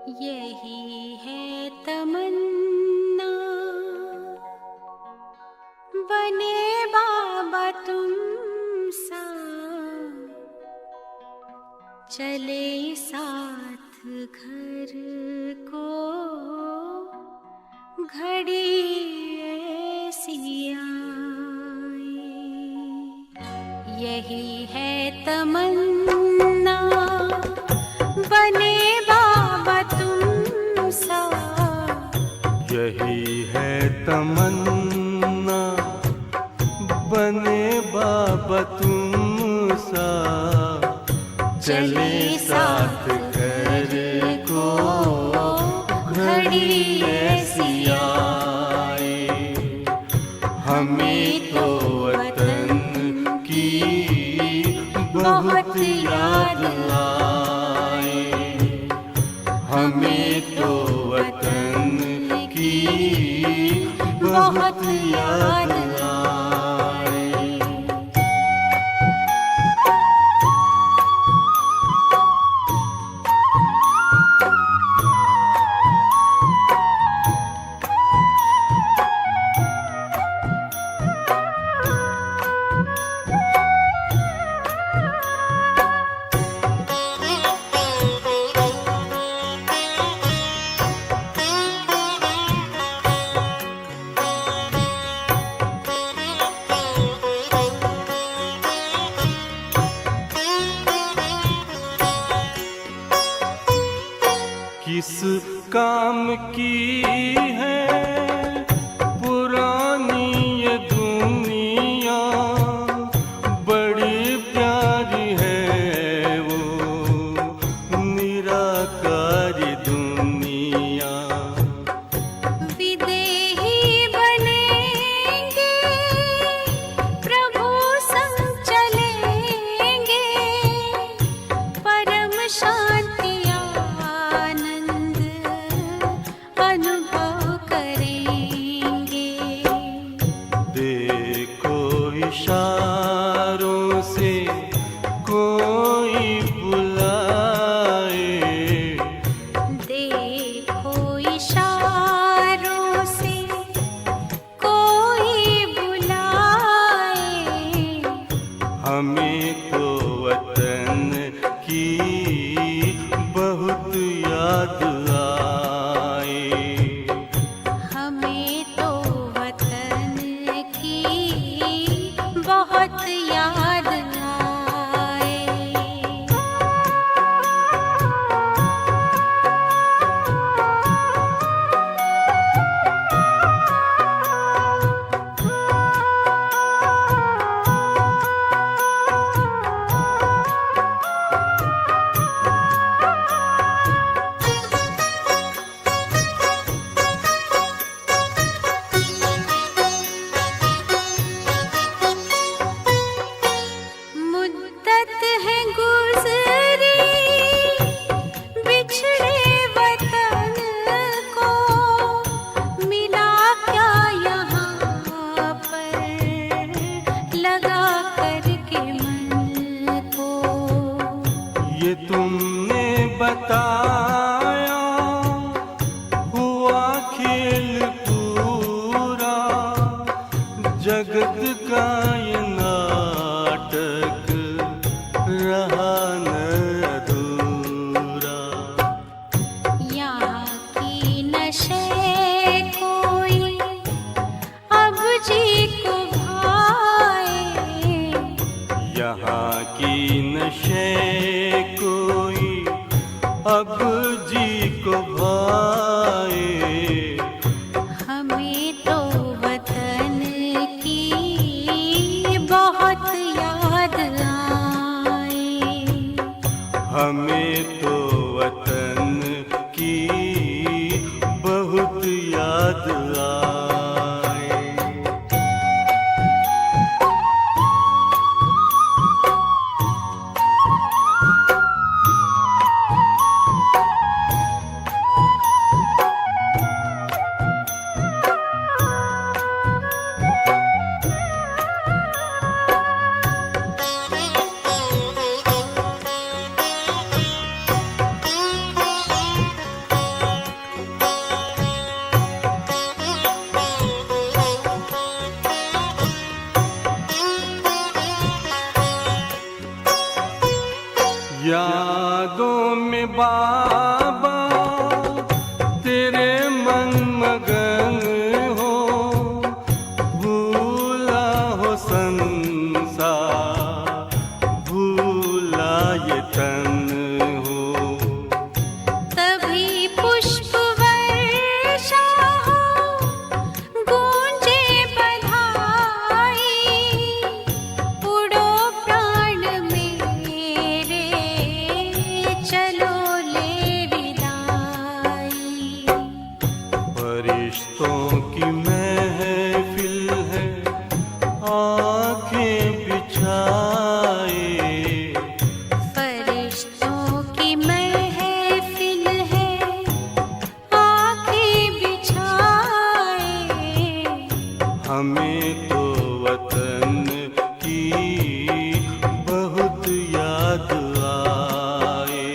यही है तमन्ना बने बाबा तुम सा, चले साथ घर को घड़ी ऐसी आए। यही है तमन्ना बने बाबा तुम सा, यही है तमन्ना बने बाबा तुम सा, चले साथ घर को घड़ी ऐसी आए। हमें तो वतन की बहुत याद आए, हमें तो वतन की बहुत याद आए। किस काम की है पुरानी ये दुनिया, बड़ी प्यारी है वो निराकारी दुनिया। विदेही बनेंगे प्रभु संग चलेंगे, परम शांति अनुभव करेंगे। देखो इशारों से कोई बुलाए, देखो इशारों से कोई बुलाए। हमें तो वतन की बहुत याद आए, हमें तो वतन की बहुत याद आए। मुद्दत है गुज़री बिछड़े वतन को, मिला क्या यहाँ पर लगा करके मन को। ये तुमने बताया हुआ खेल पूरा, जगत का ये नाटक रहा न अधूरा। यहाँ की नशे कोई अब जी को भाए, यहाँ की नशे कोई अब जी को भाए। हमें तो वतन की बहुत याद आए, हमें तो वतन की बहुत याद आए। तेरे मन मगन हो, भूला हो संसार, भूला ये तन हो। तभी पुष्प वर्षा हो, गूंजे बधाई, उड़ो प्राण मेरे, चलो ले विदाई। फरिश्तों की महफिल है, आंखें बिछाए, फरिश्तों की महफिल है, आंखें बिछाए। हमें तो वतन की बहुत याद आए।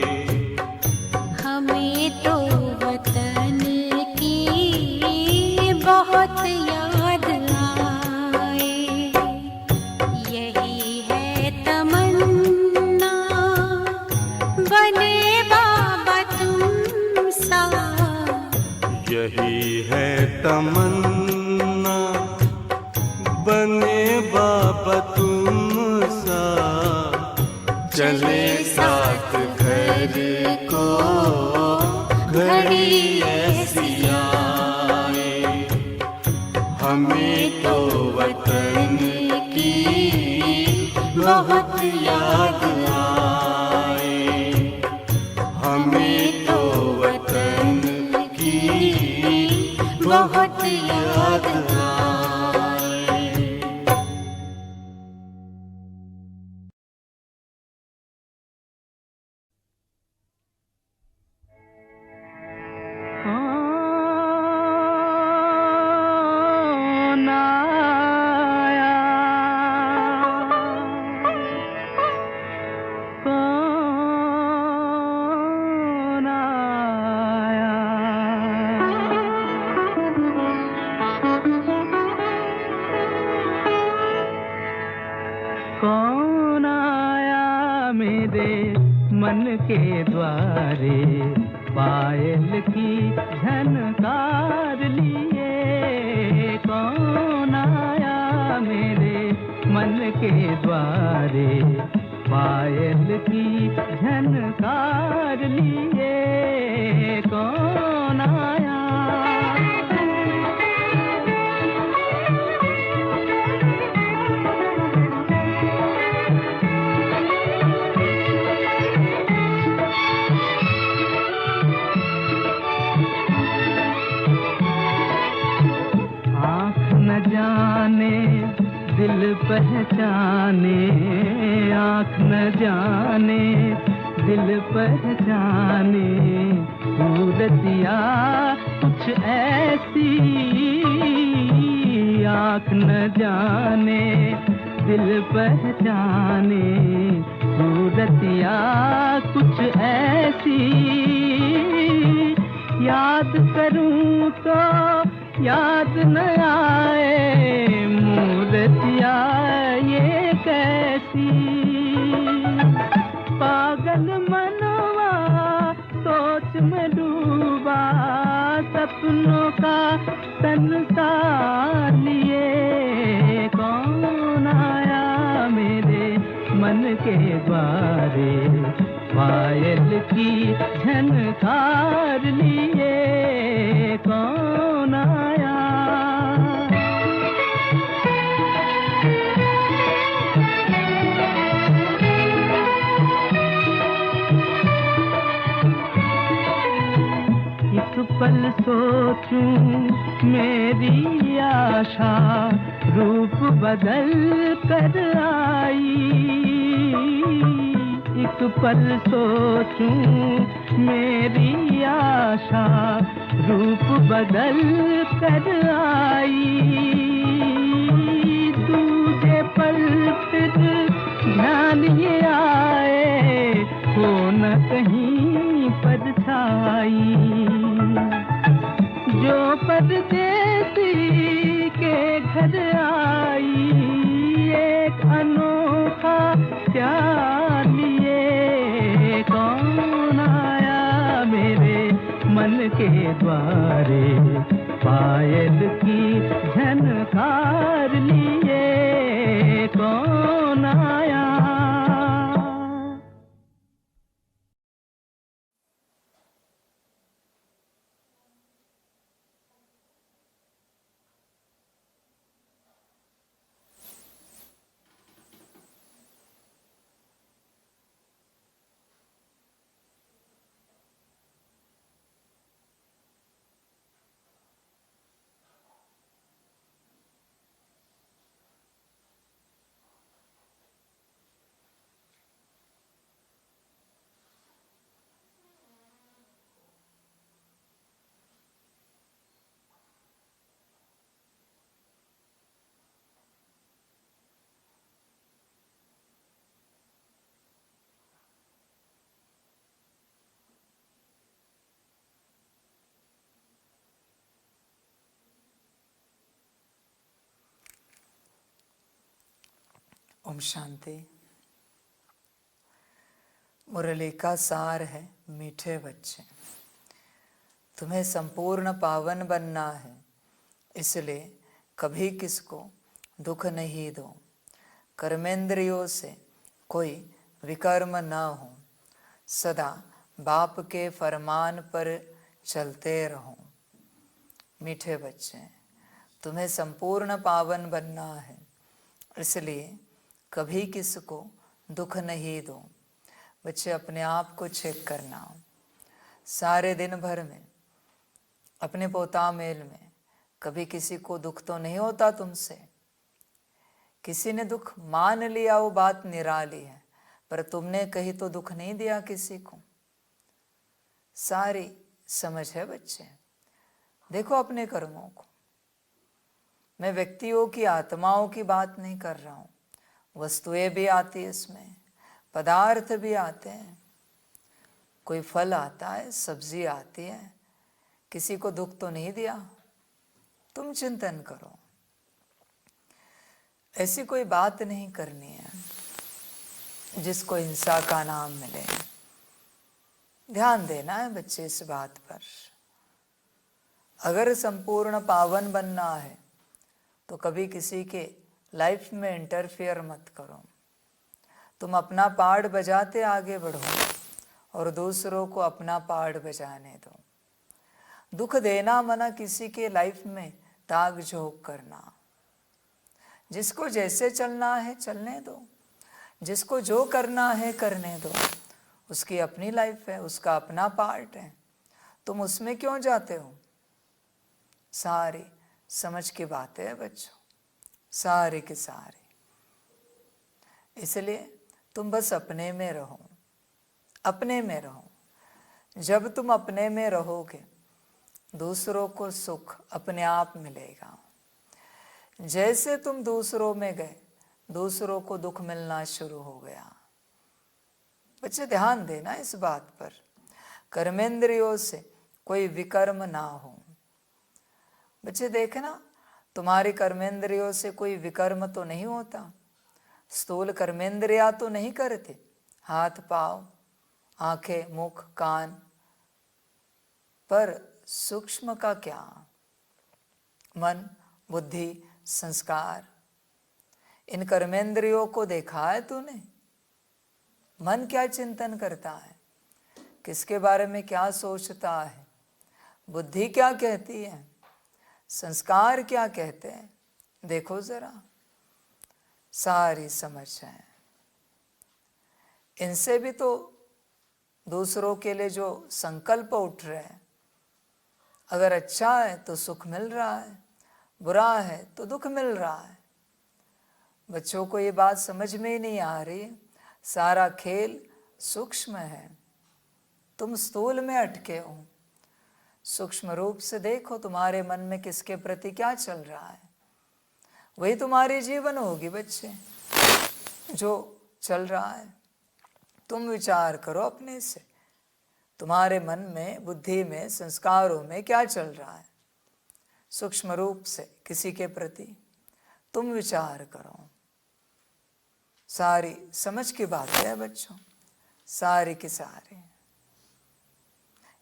हमें तो वतन की बहुत याद आए। यही है तमन्ना, बने बाबा तुम सा। यही है तमन्ना, बने बाबा तुम सा। चले साथ घर को, घड़ी ऐसी आए। हमें तो वतन की बहुत याद आए। हमें तो वतन की बहुत याद आए। कौन आया, कौन आया, कौन आया मेरे मन के द्वारे, पायल की झनकार लिए। कौन आया मेरे मन के द्वारे, पायल की झनकार लिए। कौन आया, न जाने दिल पहचाने, आँख न जाने दिल पहचाने। सूरतिया कुछ ऐसी, आँख न जाने दिल पहचाने। सूरतिया कुछ ऐसी, याद करूं तो याद न आए। मूर्तिया ये कैसी, पागल मनवा सोच में डूबा। सपनों का संसार लिए। कौन आया मेरे मन के द्वारे, पायल की झनकार लिए। कौन आया, एक पल सोचूं मेरी आशा, रूप बदल कर आई। एक पल सोचूं मेरी आशा, रूप बदल कर आई। दूजे पल फिर ध्यान ये आए, हो न कहीं परछाई। जो परदेसी के घर आई, एक अनोखा प्यार लिए। कौन आया मेरे मन मन के द्वारे पायल की झनकार लिए कौन आया। ओम शांति। मुरली का सार है मीठे बच्चे, तुम्हें संपूर्ण पावन बनना है, इसलिए कभी किसको दुख नहीं दो। कर्मेंद्रियों से कोई विकर्म न हो, सदा बाप के फरमान पर चलते रहो। मीठे बच्चे, तुम्हें संपूर्ण पावन बनना है, इसलिए कभी किसको दुख नहीं दो। बच्चे अपने आप को चेक करना, सारे दिन भर में अपने पोता मेल में कभी किसी को दुख तो नहीं होता तुमसे। किसी ने दुख मान लिया वो बात निराली है, पर तुमने कहीं तो दुख नहीं दिया किसी को। सारी समझ है बच्चे। देखो अपने कर्मों को। मैं व्यक्तियों की आत्माओं की बात नहीं कर रहा हूँ, वस्तुएं भी आती है इसमें, पदार्थ भी आते हैं, कोई फल आता है, सब्जी आती है, किसी को दुख तो नहीं दिया। तुम चिंतन करो, ऐसी कोई बात नहीं करनी है जिसको हिंसा का नाम मिले। ध्यान देना है बच्चे इस बात पर। अगर संपूर्ण पावन बनना है तो कभी किसी के लाइफ में इंटरफियर मत करो। तुम अपना पार्ट बजाते आगे बढ़ो और दूसरों को अपना पार्ट बजाने दो। दुख देना मना किसी के लाइफ में ताक झोंक करना। जिसको जैसे चलना है चलने दो, जिसको जो करना है करने दो। उसकी अपनी लाइफ है, उसका अपना पार्ट है, तुम उसमें क्यों जाते हो। सारी समझ की बातें हैं बच्चों, सारे के सारे। इसलिए तुम बस अपने में रहो, अपने में रहो। जब तुम अपने में रहोगे दूसरों को सुख अपने आप मिलेगा। जैसे तुम दूसरों में गए दूसरों को दुख मिलना शुरू हो गया। बच्चे ध्यान देना इस बात पर। कर्मेंद्रियों से कोई विकर्म ना हो। बच्चे देखना, तुम्हारी कर्मेंद्रियों से कोई विकर्म तो नहीं होता। स्थूल कर्मेंद्रिया तो नहीं करते, हाथ पाँव आंखें मुख कान, पर सूक्ष्म का क्या, मन बुद्धि संस्कार, इन कर्मेंद्रियों को देखा है तूने। मन क्या चिंतन करता है, किसके बारे में क्या सोचता है, बुद्धि क्या कहती है, संस्कार क्या कहते हैं। देखो जरा, सारी समझ है। इनसे भी तो दूसरों के लिए जो संकल्प उठ रहे हैं, अगर अच्छा है तो सुख मिल रहा है, बुरा है तो दुख मिल रहा है। बच्चों को ये बात समझ में ही नहीं आ रही। सारा खेल सूक्ष्म है, तुम स्थूल में अटके हो। सूक्ष्म रूप से देखो तुम्हारे मन में किसके प्रति क्या चल रहा है, वही तुम्हारी जीवन होगी बच्चे। जो चल रहा है तुम विचार करो अपने से, तुम्हारे मन में बुद्धि में संस्कारों में क्या चल रहा है। सूक्ष्म रूप से किसी के प्रति तुम विचार करो। सारी समझ की बात है बच्चों, सारी की सारी।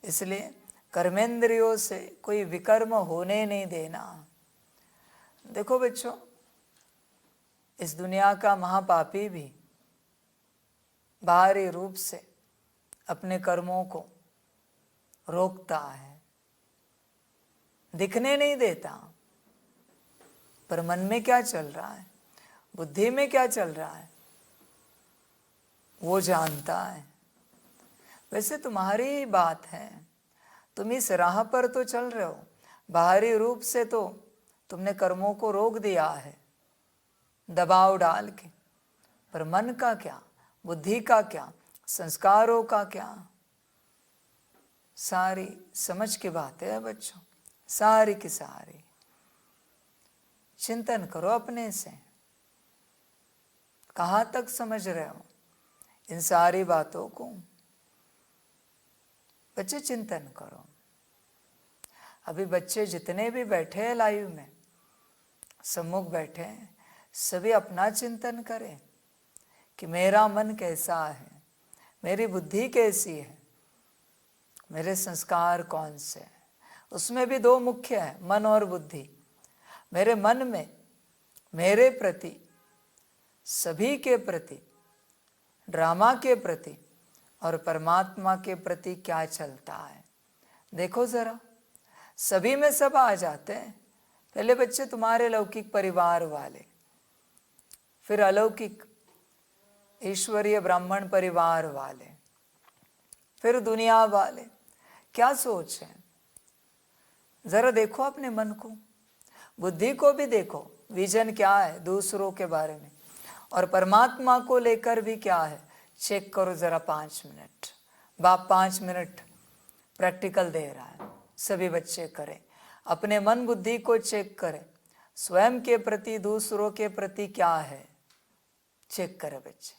इसलिए कर्मेंद्रियों से कोई विकर्म होने नहीं देना। देखो बच्चों, इस दुनिया का महापापी भी बाहरी रूप से अपने कर्मों को रोकता है, दिखने नहीं देता, पर मन में क्या चल रहा है, बुद्धि में क्या चल रहा है, वो जानता है। वैसे तुम्हारी ही बात है, तुम इस राह पर तो चल रहे हो, बाहरी रूप से तो तुमने कर्मों को रोक दिया है दबाव डाल के, पर मन का क्या, बुद्धि का क्या, संस्कारों का क्या, सारी समझ की बात है बच्चों, सारी की सारी। चिंतन करो अपने से, कहाँ तक समझ रहे हो इन सारी बातों को। बच्चे चिंतन करो। अभी बच्चे जितने भी बैठे हैं लाइव में, सम्मुख बैठे हैं, सभी अपना चिंतन करें कि मेरा मन कैसा है, मेरी बुद्धि कैसी है, मेरे संस्कार कौन से हैं। उसमें भी दो मुख्य हैं, मन और बुद्धि। मेरे मन में मेरे प्रति, सभी के प्रति, ड्रामा के प्रति और परमात्मा के प्रति क्या चलता है। देखो जरा, सभी में सब आ जाते हैं। पहले बच्चे तुम्हारे लौकिक परिवार वाले, फिर अलौकिक ईश्वरीय ब्राह्मण परिवार वाले, फिर दुनिया वाले। क्या सोच है, जरा देखो अपने मन को, बुद्धि को भी देखो, विजन क्या है दूसरों के बारे में, और परमात्मा को लेकर भी क्या है, चेक करो जरा 5 मिनट। बाप 5 मिनट प्रैक्टिकल दे रहा है, सभी बच्चे करें, अपने मन बुद्धि को चेक करें, स्वयं के प्रति, दूसरों के प्रति क्या है, चेक करें बच्चे।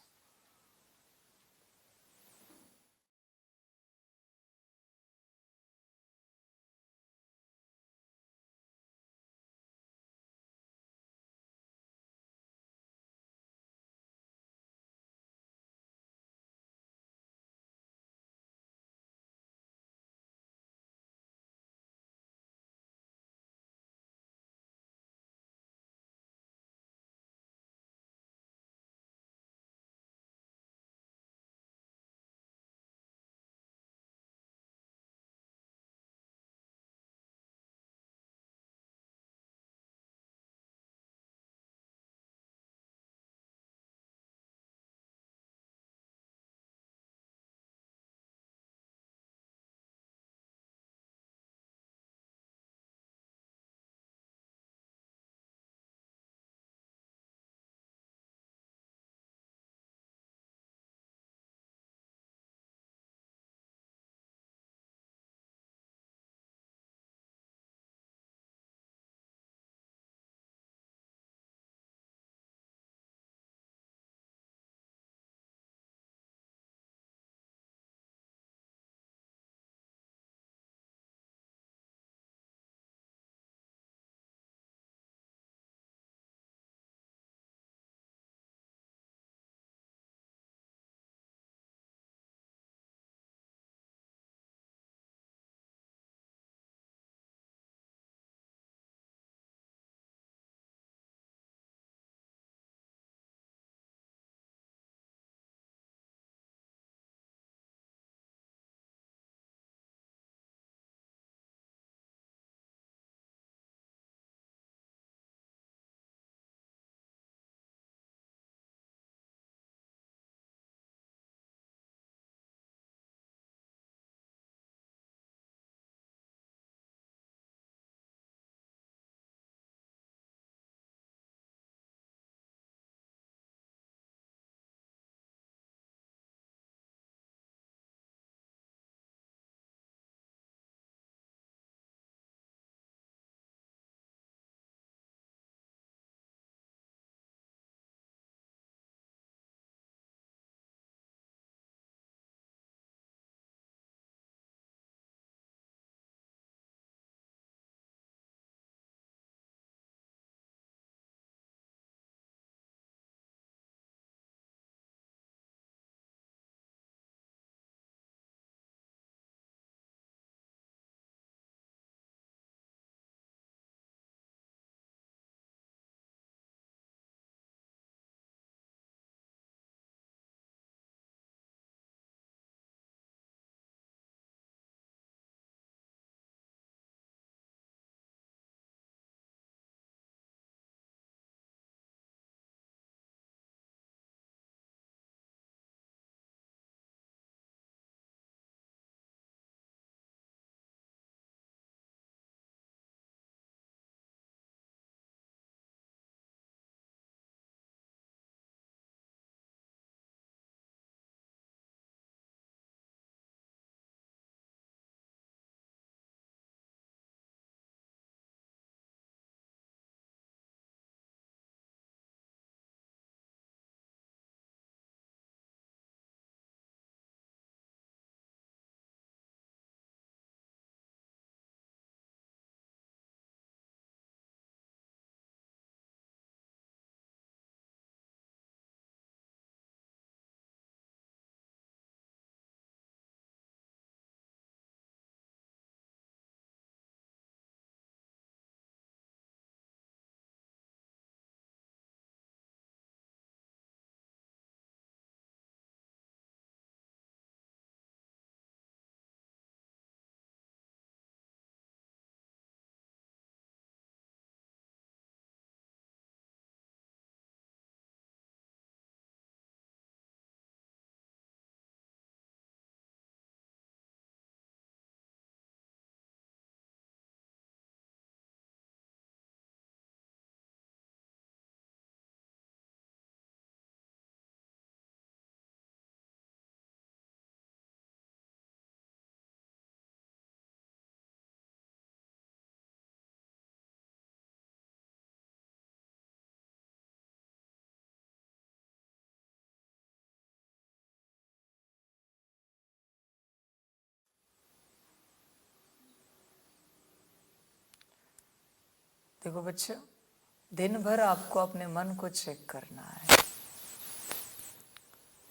देखो बच्चों, दिन भर आपको अपने मन को चेक करना है,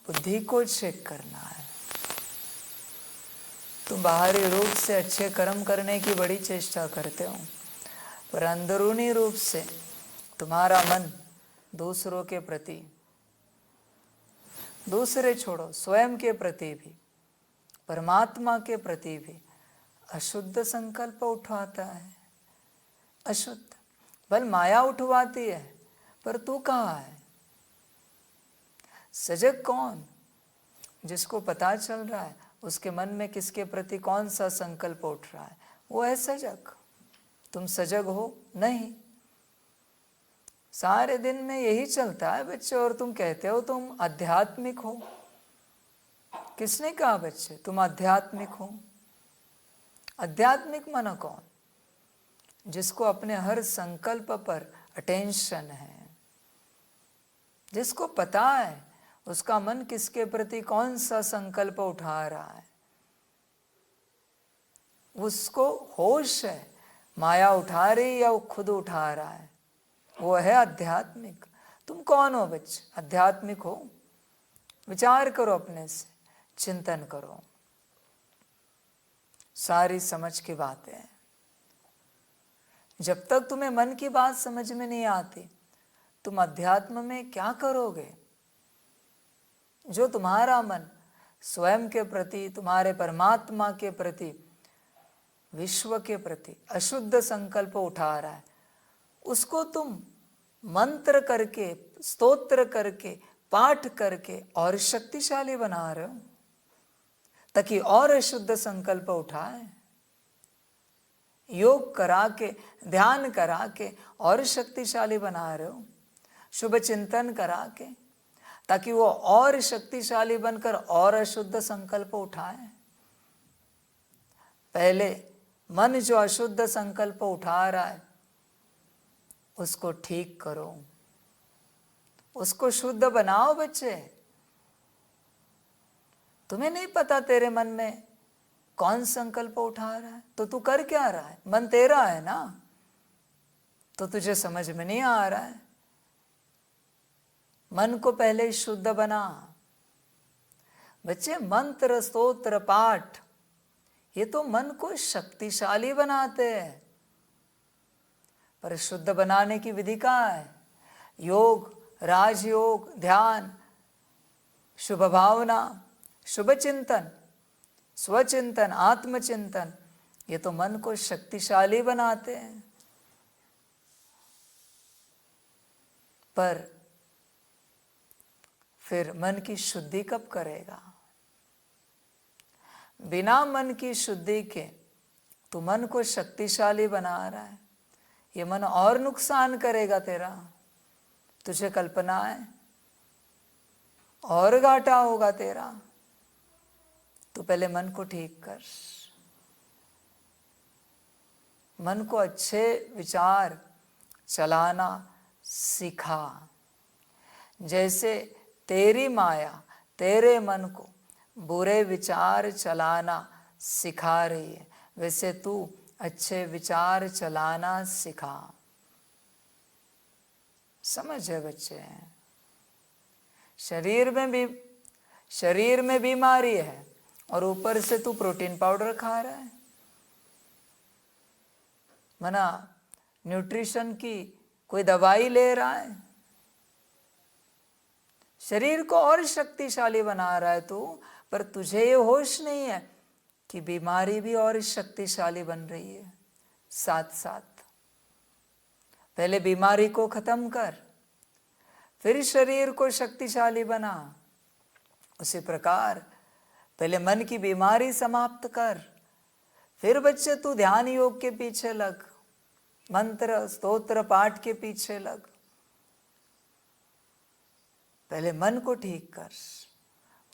बुद्धि को चेक करना है। तुम बाहरी रूप से अच्छे कर्म करने की बड़ी चेष्टा करते हो, पर अंदरूनी रूप से तुम्हारा मन दूसरों के प्रति, दूसरे छोड़ो, स्वयं के प्रति भी, परमात्मा के प्रति भी अशुद्ध संकल्प उठवाता है। अशुद्ध बल माया उठवाती है, पर तू कहाँ है? सजग कौन? जिसको पता चल रहा है उसके मन में किसके प्रति कौन सा संकल्प उठ रहा है, वो है सजग। तुम सजग हो नहीं, सारे दिन में यही चलता है बच्चे, और तुम कहते हो तुम आध्यात्मिक हो। किसने कहा बच्चे तुम आध्यात्मिक हो? आध्यात्मिक माना कौन? जिसको अपने हर संकल्प पर अटेंशन है, जिसको पता है उसका मन किसके प्रति कौन सा संकल्प उठा रहा है, उसको होश है, माया उठा रही या वो खुद उठा रहा है, वो है आध्यात्मिक। तुम कौन हो बच्चे? आध्यात्मिक हो? विचार करो, अपने से चिंतन करो। सारी समझ की बातें हैं। जब तक तुम्हें मन की बात समझ में नहीं आती, तुम अध्यात्म में क्या करोगे? जो तुम्हारा मन स्वयं के प्रति, तुम्हारे परमात्मा के प्रति, विश्व के प्रति अशुद्ध संकल्प उठा रहा है, उसको तुम मंत्र करके, स्तोत्र करके, पाठ करके और शक्तिशाली बना रहे हो, ताकि और अशुद्ध संकल्प उठाए। योग करा के, ध्यान करा के और शक्तिशाली बना रहे हो, शुभ चिंतन करा के, ताकि वो और शक्तिशाली बनकर और अशुद्ध संकल्प उठाए। पहले मन जो अशुद्ध संकल्प उठा रहा है उसको ठीक करो, उसको शुद्ध बनाओ बच्चे। तुम्हें नहीं पता तेरे मन में कौन संकल्प उठा रहा है, तो तू कर क्या रहा है? मन तेरा है ना, तो तुझे समझ में नहीं आ रहा है। मन को पहले शुद्ध बना बच्चे। मंत्र, स्तोत्र, पाठ ये तो मन को शक्तिशाली बनाते हैं, पर शुद्ध बनाने की विधि क्या है? योग, राजयोग, ध्यान, शुभ भावना, शुभ चिंतन, स्वचिंतन, आत्मचिंतन, ये तो मन को शक्तिशाली बनाते हैं। पर फिर मन की शुद्धि कब करेगा? बिना मन की शुद्धि के तू मन को शक्तिशाली बना रहा है, ये मन और नुकसान करेगा तेरा। तुझे कल्पना है और घाटा होगा तेरा। तो पहले मन को ठीक कर, मन को अच्छे विचार चलाना सिखा। जैसे तेरी माया तेरे मन को बुरे विचार चलाना सिखा रही है, वैसे तू अच्छे विचार चलाना सिखा। समझ है बच्चे? शरीर में बीमारी है और ऊपर से तू प्रोटीन पाउडर खा रहा है, मना न्यूट्रिशन की कोई दवाई ले रहा है, शरीर को और शक्तिशाली बना रहा है तू, पर तुझे ये होश नहीं है कि बीमारी भी और शक्तिशाली बन रही है साथ साथ। पहले बीमारी को खत्म कर, फिर शरीर को शक्तिशाली बना। उसी प्रकार पहले मन की बीमारी समाप्त कर, फिर बच्चे तू ध्यान योग के पीछे लग, मंत्र स्तोत्र पाठ के पीछे लग। पहले मन को ठीक कर,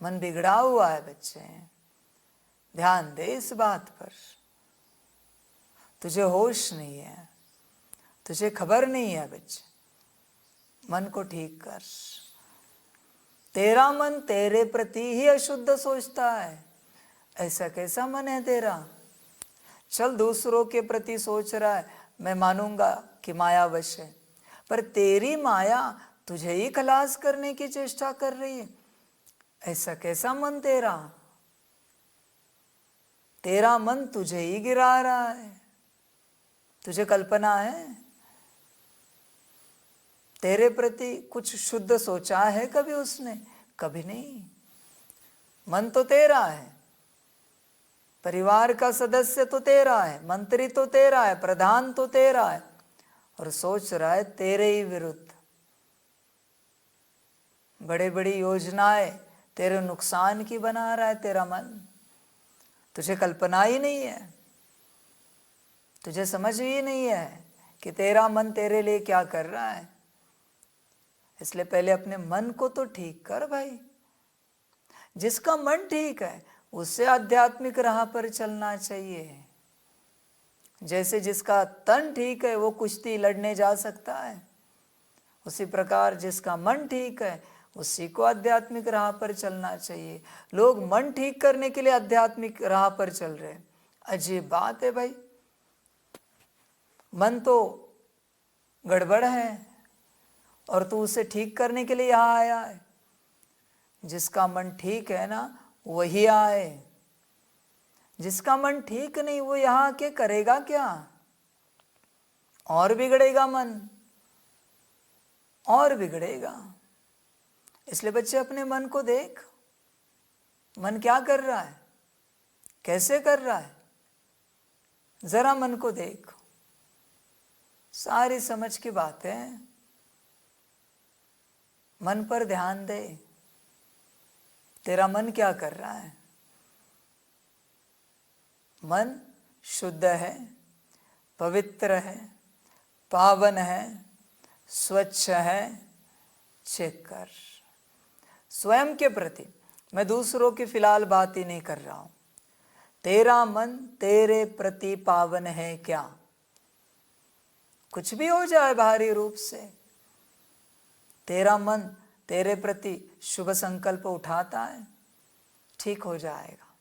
मन बिगड़ा हुआ है बच्चे, ध्यान दे इस बात पर। तुझे होश नहीं है, तुझे खबर नहीं है बच्चे। मन को ठीक कर। तेरा मन तेरे प्रति ही अशुद्ध सोचता है, ऐसा कैसा मन है तेरा? चल दूसरों के प्रति सोच रहा है, मैं मानूंगा कि माया वश है, पर तेरी माया तुझे ही खलास करने की चेष्टा कर रही है। ऐसा कैसा मन तेरा? तेरा मन तुझे ही गिरा रहा है। तुझे कल्पना है? तेरे प्रति कुछ शुद्ध सोचा है कभी उसने? कभी नहीं। मन तो तेरा है, परिवार का सदस्य तो तेरा है, मंत्री तो तेरा है, प्रधान तो तेरा है, और सोच रहा है तेरे ही विरुद्ध। बड़ी बड़ी योजनाएं तेरे नुकसान की बना रहा है तेरा मन। तुझे कल्पना ही नहीं है, तुझे समझ ही नहीं है कि तेरा मन तेरे लिए क्या कर रहा है। इसलिए पहले अपने मन को तो ठीक कर भाई। जिसका मन ठीक है उससे आध्यात्मिक राह पर चलना चाहिए। जैसे जिसका तन ठीक है वो कुश्ती लड़ने जा सकता है, उसी प्रकार जिसका मन ठीक है उसी को आध्यात्मिक राह पर चलना चाहिए। लोग मन ठीक करने के लिए आध्यात्मिक राह पर चल रहे हैं। अजीब बात है भाई। मन तो गड़बड़ है और तू उसे ठीक करने के लिए यहाँ आया है। जिसका मन ठीक है ना वही आए, जिसका मन ठीक नहीं वो यहाँ आके करेगा क्या? और बिगड़ेगा मन, और बिगड़ेगा। इसलिए बच्चे अपने मन को देख, मन क्या कर रहा है, कैसे कर रहा है, जरा मन को देख। सारी समझ की बात है। मन पर ध्यान दे। तेरा मन क्या कर रहा है? मन शुद्ध है, पवित्र है, पावन है, स्वच्छ है। चेक कर स्वयं के प्रति। मैं दूसरों की फिलहाल बात ही नहीं कर रहा हूं। तेरा मन तेरे प्रति पावन है क्या? कुछ भी हो जाए बाहरी रूप से, तेरा मन तेरे प्रति शुभ संकल्प उठाता है, ठीक हो जाएगा।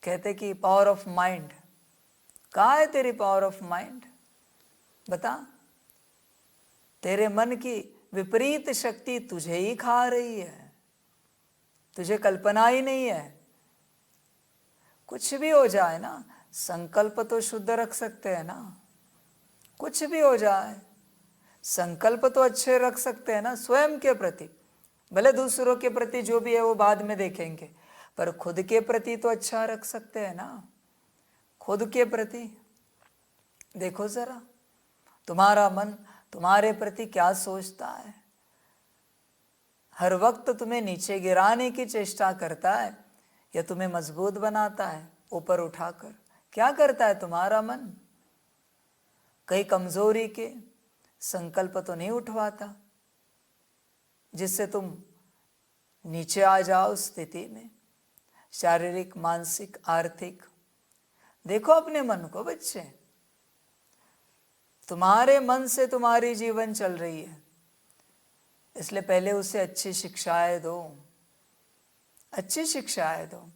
कहते कि पावर ऑफ माइंड, कहाँ है तेरी पावर ऑफ माइंड? बता। तेरे मन की विपरीत शक्ति तुझे ही खा रही है, तुझे कल्पना ही नहीं है। कुछ भी हो जाए ना, संकल्प तो शुद्ध रख सकते हैं ना। कुछ भी हो जाए संकल्प तो अच्छे रख सकते हैं ना स्वयं के प्रति। भले दूसरों के प्रति जो भी है वो बाद में देखेंगे, पर खुद के प्रति तो अच्छा रख सकते हैं ना। खुद के प्रति देखो जरा, तुम्हारा मन तुम्हारे प्रति क्या सोचता है? हर वक्त तुम्हें नीचे गिराने की चेष्टा करता है या तुम्हें मजबूत बनाता है ऊपर उठाकर? क्या करता है तुम्हारा मन? कई कमजोरी के संकल्प तो नहीं उठवाता जिससे तुम नीचे आ जाओ स्थिति में, शारीरिक, मानसिक, आर्थिक। देखो अपने मन को बच्चे। तुम्हारे मन से तुम्हारी जीवन चल रही है, इसलिए पहले उसे अच्छी शिक्षाएं दो, अच्छी शिक्षाएं दो।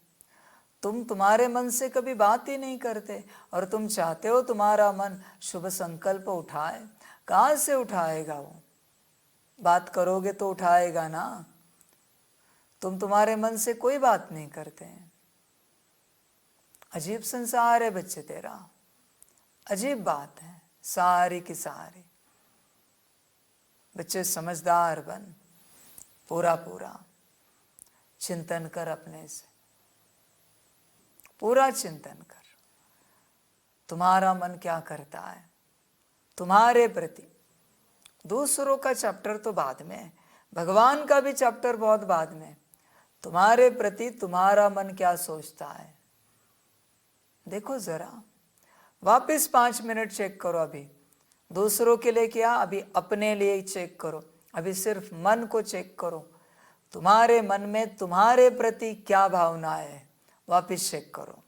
तुम तुम्हारे मन से कभी बात ही नहीं करते और तुम चाहते हो तुम्हारा मन शुभ संकल्प उठाए। कहाँ से उठाएगा वो? बात करोगे तो उठाएगा ना। तुम तुम्हारे मन से कोई बात नहीं करते हैं। अजीब संसार है बच्चे तेरा, अजीब बात है सारी की सारी। बच्चे समझदार बन, पूरा पूरा चिंतन कर, अपने से पूरा चिंतन कर। तुम्हारा मन क्या करता है तुम्हारे प्रति? दूसरों का चैप्टर तो बाद में है, भगवान का भी चैप्टर बहुत बाद में। तुम्हारे प्रति तुम्हारा मन क्या सोचता है देखो जरा। वापस 5 मिनट चेक करो। अभी दूसरों के लिए क्या, अभी अपने लिए चेक करो। अभी सिर्फ मन को चेक करो। तुम्हारे मन में तुम्हारे प्रति क्या भावना है, वापस चेक करो।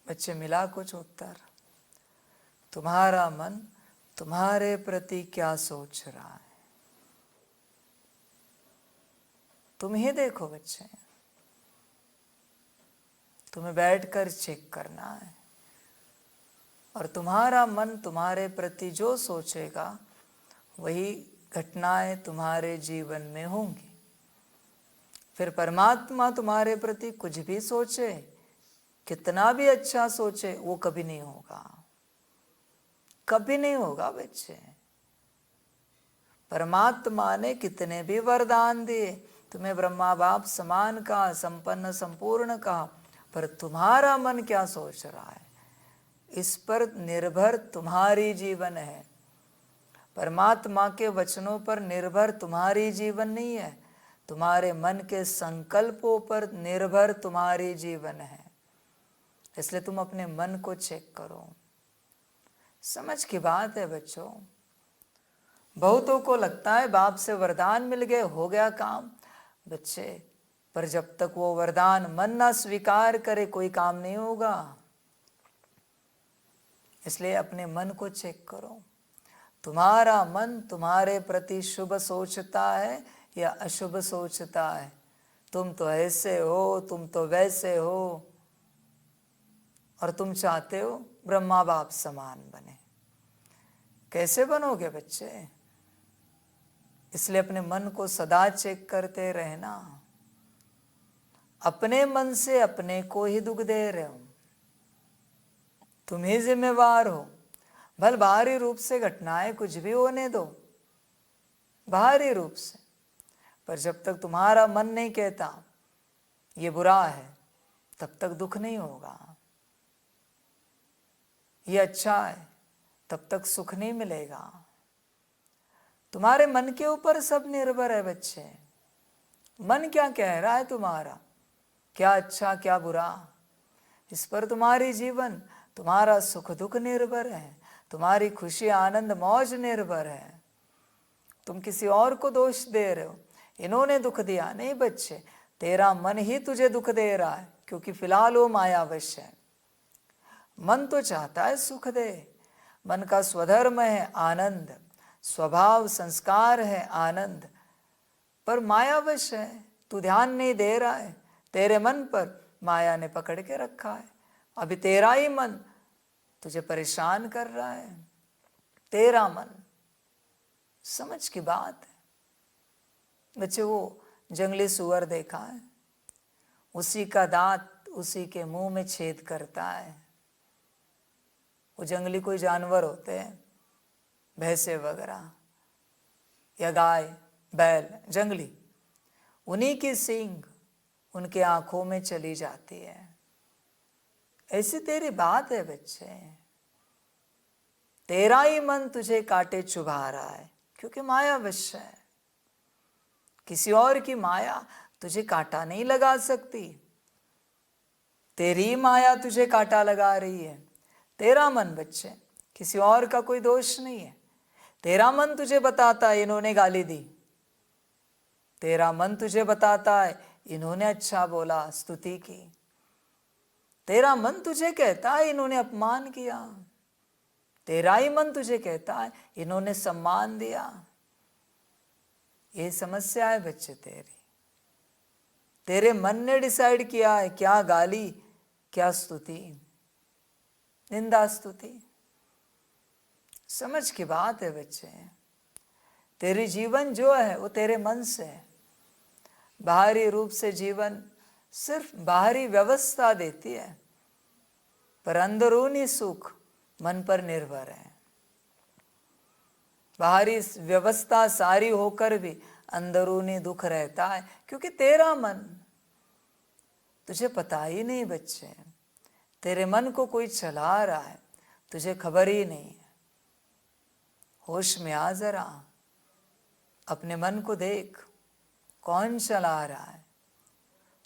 बच्चे मिला कुछ उत्तर? तुम्हारा मन तुम्हारे प्रति क्या सोच रहा है, तुम ही देखो बच्चे। तुम्हें बैठकर चेक करना है, और तुम्हारा मन तुम्हारे प्रति जो सोचेगा वही घटनाएं तुम्हारे जीवन में होंगी। फिर परमात्मा तुम्हारे प्रति कुछ भी सोचे, कितना भी अच्छा सोचे, वो कभी नहीं होगा, कभी नहीं होगा बच्चे। परमात्मा ने कितने भी वरदान दिए, तुम्हें ब्रह्मा बाप समान कहा, संपन्न संपूर्ण कहा, पर तुम्हारा मन क्या सोच रहा है, इस पर निर्भर तुम्हारी जीवन है। परमात्मा के वचनों पर निर्भर तुम्हारी जीवन नहीं है, तुम्हारे मन के संकल्पों पर निर्भर तुम्हारी जीवन है। इसलिए तुम अपने मन को चेक करो। समझ की बात है बच्चों। बहुतों को लगता है बाप से वरदान मिल गए, हो गया काम बच्चे, पर जब तक वो वरदान मन ना स्वीकार करे कोई काम नहीं होगा। इसलिए अपने मन को चेक करो, तुम्हारा मन तुम्हारे प्रति शुभ सोचता है या अशुभ सोचता है। तुम तो ऐसे हो, तुम तो वैसे हो, और तुम चाहते हो ब्रह्मा बाप समान बने। कैसे बनोगे बच्चे? इसलिए अपने मन को सदा चेक करते रहना। अपने मन से अपने को ही दुख दे रहे हो, तुम ही जिम्मेवार हो। भल बाहरी रूप से घटनाएं कुछ भी होने दो, बाहरी रूप से, पर जब तक तुम्हारा मन नहीं कहता ये बुरा है, तब तक दुख नहीं होगा। ये अच्छा है, तब तक सुख नहीं मिलेगा। तुम्हारे मन के ऊपर सब निर्भर है बच्चे। मन क्या कह रहा है तुम्हारा, क्या अच्छा क्या बुरा, इस पर तुम्हारी जीवन, तुम्हारा सुख दुख निर्भर है, तुम्हारी खुशी आनंद मौज निर्भर है। तुम किसी और को दोष दे रहे हो, इन्होंने दुख दिया, नहीं बच्चे, तेरा मन ही तुझे दुख दे रहा है, क्योंकि फिलहाल वो मायावश है। मन तो चाहता है सुख दे, मन का स्वधर्म है आनंद, स्वभाव संस्कार है आनंद, पर मायावश है, तू ध्यान नहीं दे रहा है, तेरे मन पर माया ने पकड़ के रखा है। अभी तेरा ही मन तुझे परेशान कर रहा है, तेरा मन। समझ की बात है बच्चे। वो जंगली सुअर देखा है, उसी का दांत उसी के मुंह में छेद करता है। वो जंगली कोई जानवर होते हैं, भैंसे वगैरह या गाय बैल जंगली, उन्हीं की सींग उनके आंखों में चली जाती है। ऐसी तेरी बात है बच्चे, तेरा ही मन तुझे कांटे चुभा रहा है, क्योंकि मायावश है। किसी और की माया तुझे कांटा नहीं लगा सकती, तेरी माया तुझे कांटा लगा रही है। तेरा मन बच्चे, किसी और का कोई दोष नहीं है। तेरा मन तुझे बताता है इन्होंने गाली दी, तेरा मन तुझे बताता है इन्होंने अच्छा बोला, स्तुति की। तेरा मन तुझे कहता है इन्होंने अपमान किया, तेरा ही मन तुझे कहता है इन्होंने सम्मान दिया। ये समस्या है बच्चे तेरी। तेरे मन ने डिसाइड किया है क्या गाली क्या स्तुति, निंदा स्तुति। समझ की बात है बच्चे। तेरी जीवन जो है वो तेरे मन से है। बाहरी रूप से जीवन सिर्फ बाहरी व्यवस्था देती है, पर अंदरूनी सुख मन पर निर्भर है। बाहरी व्यवस्था सारी होकर भी अंदरूनी दुख रहता है, क्योंकि तेरा मन, तुझे पता ही नहीं बच्चे, तेरे मन को कोई चला रहा है, तुझे खबर ही नहीं है। होश में आ जरा, अपने मन को देख, कौन चला रहा है,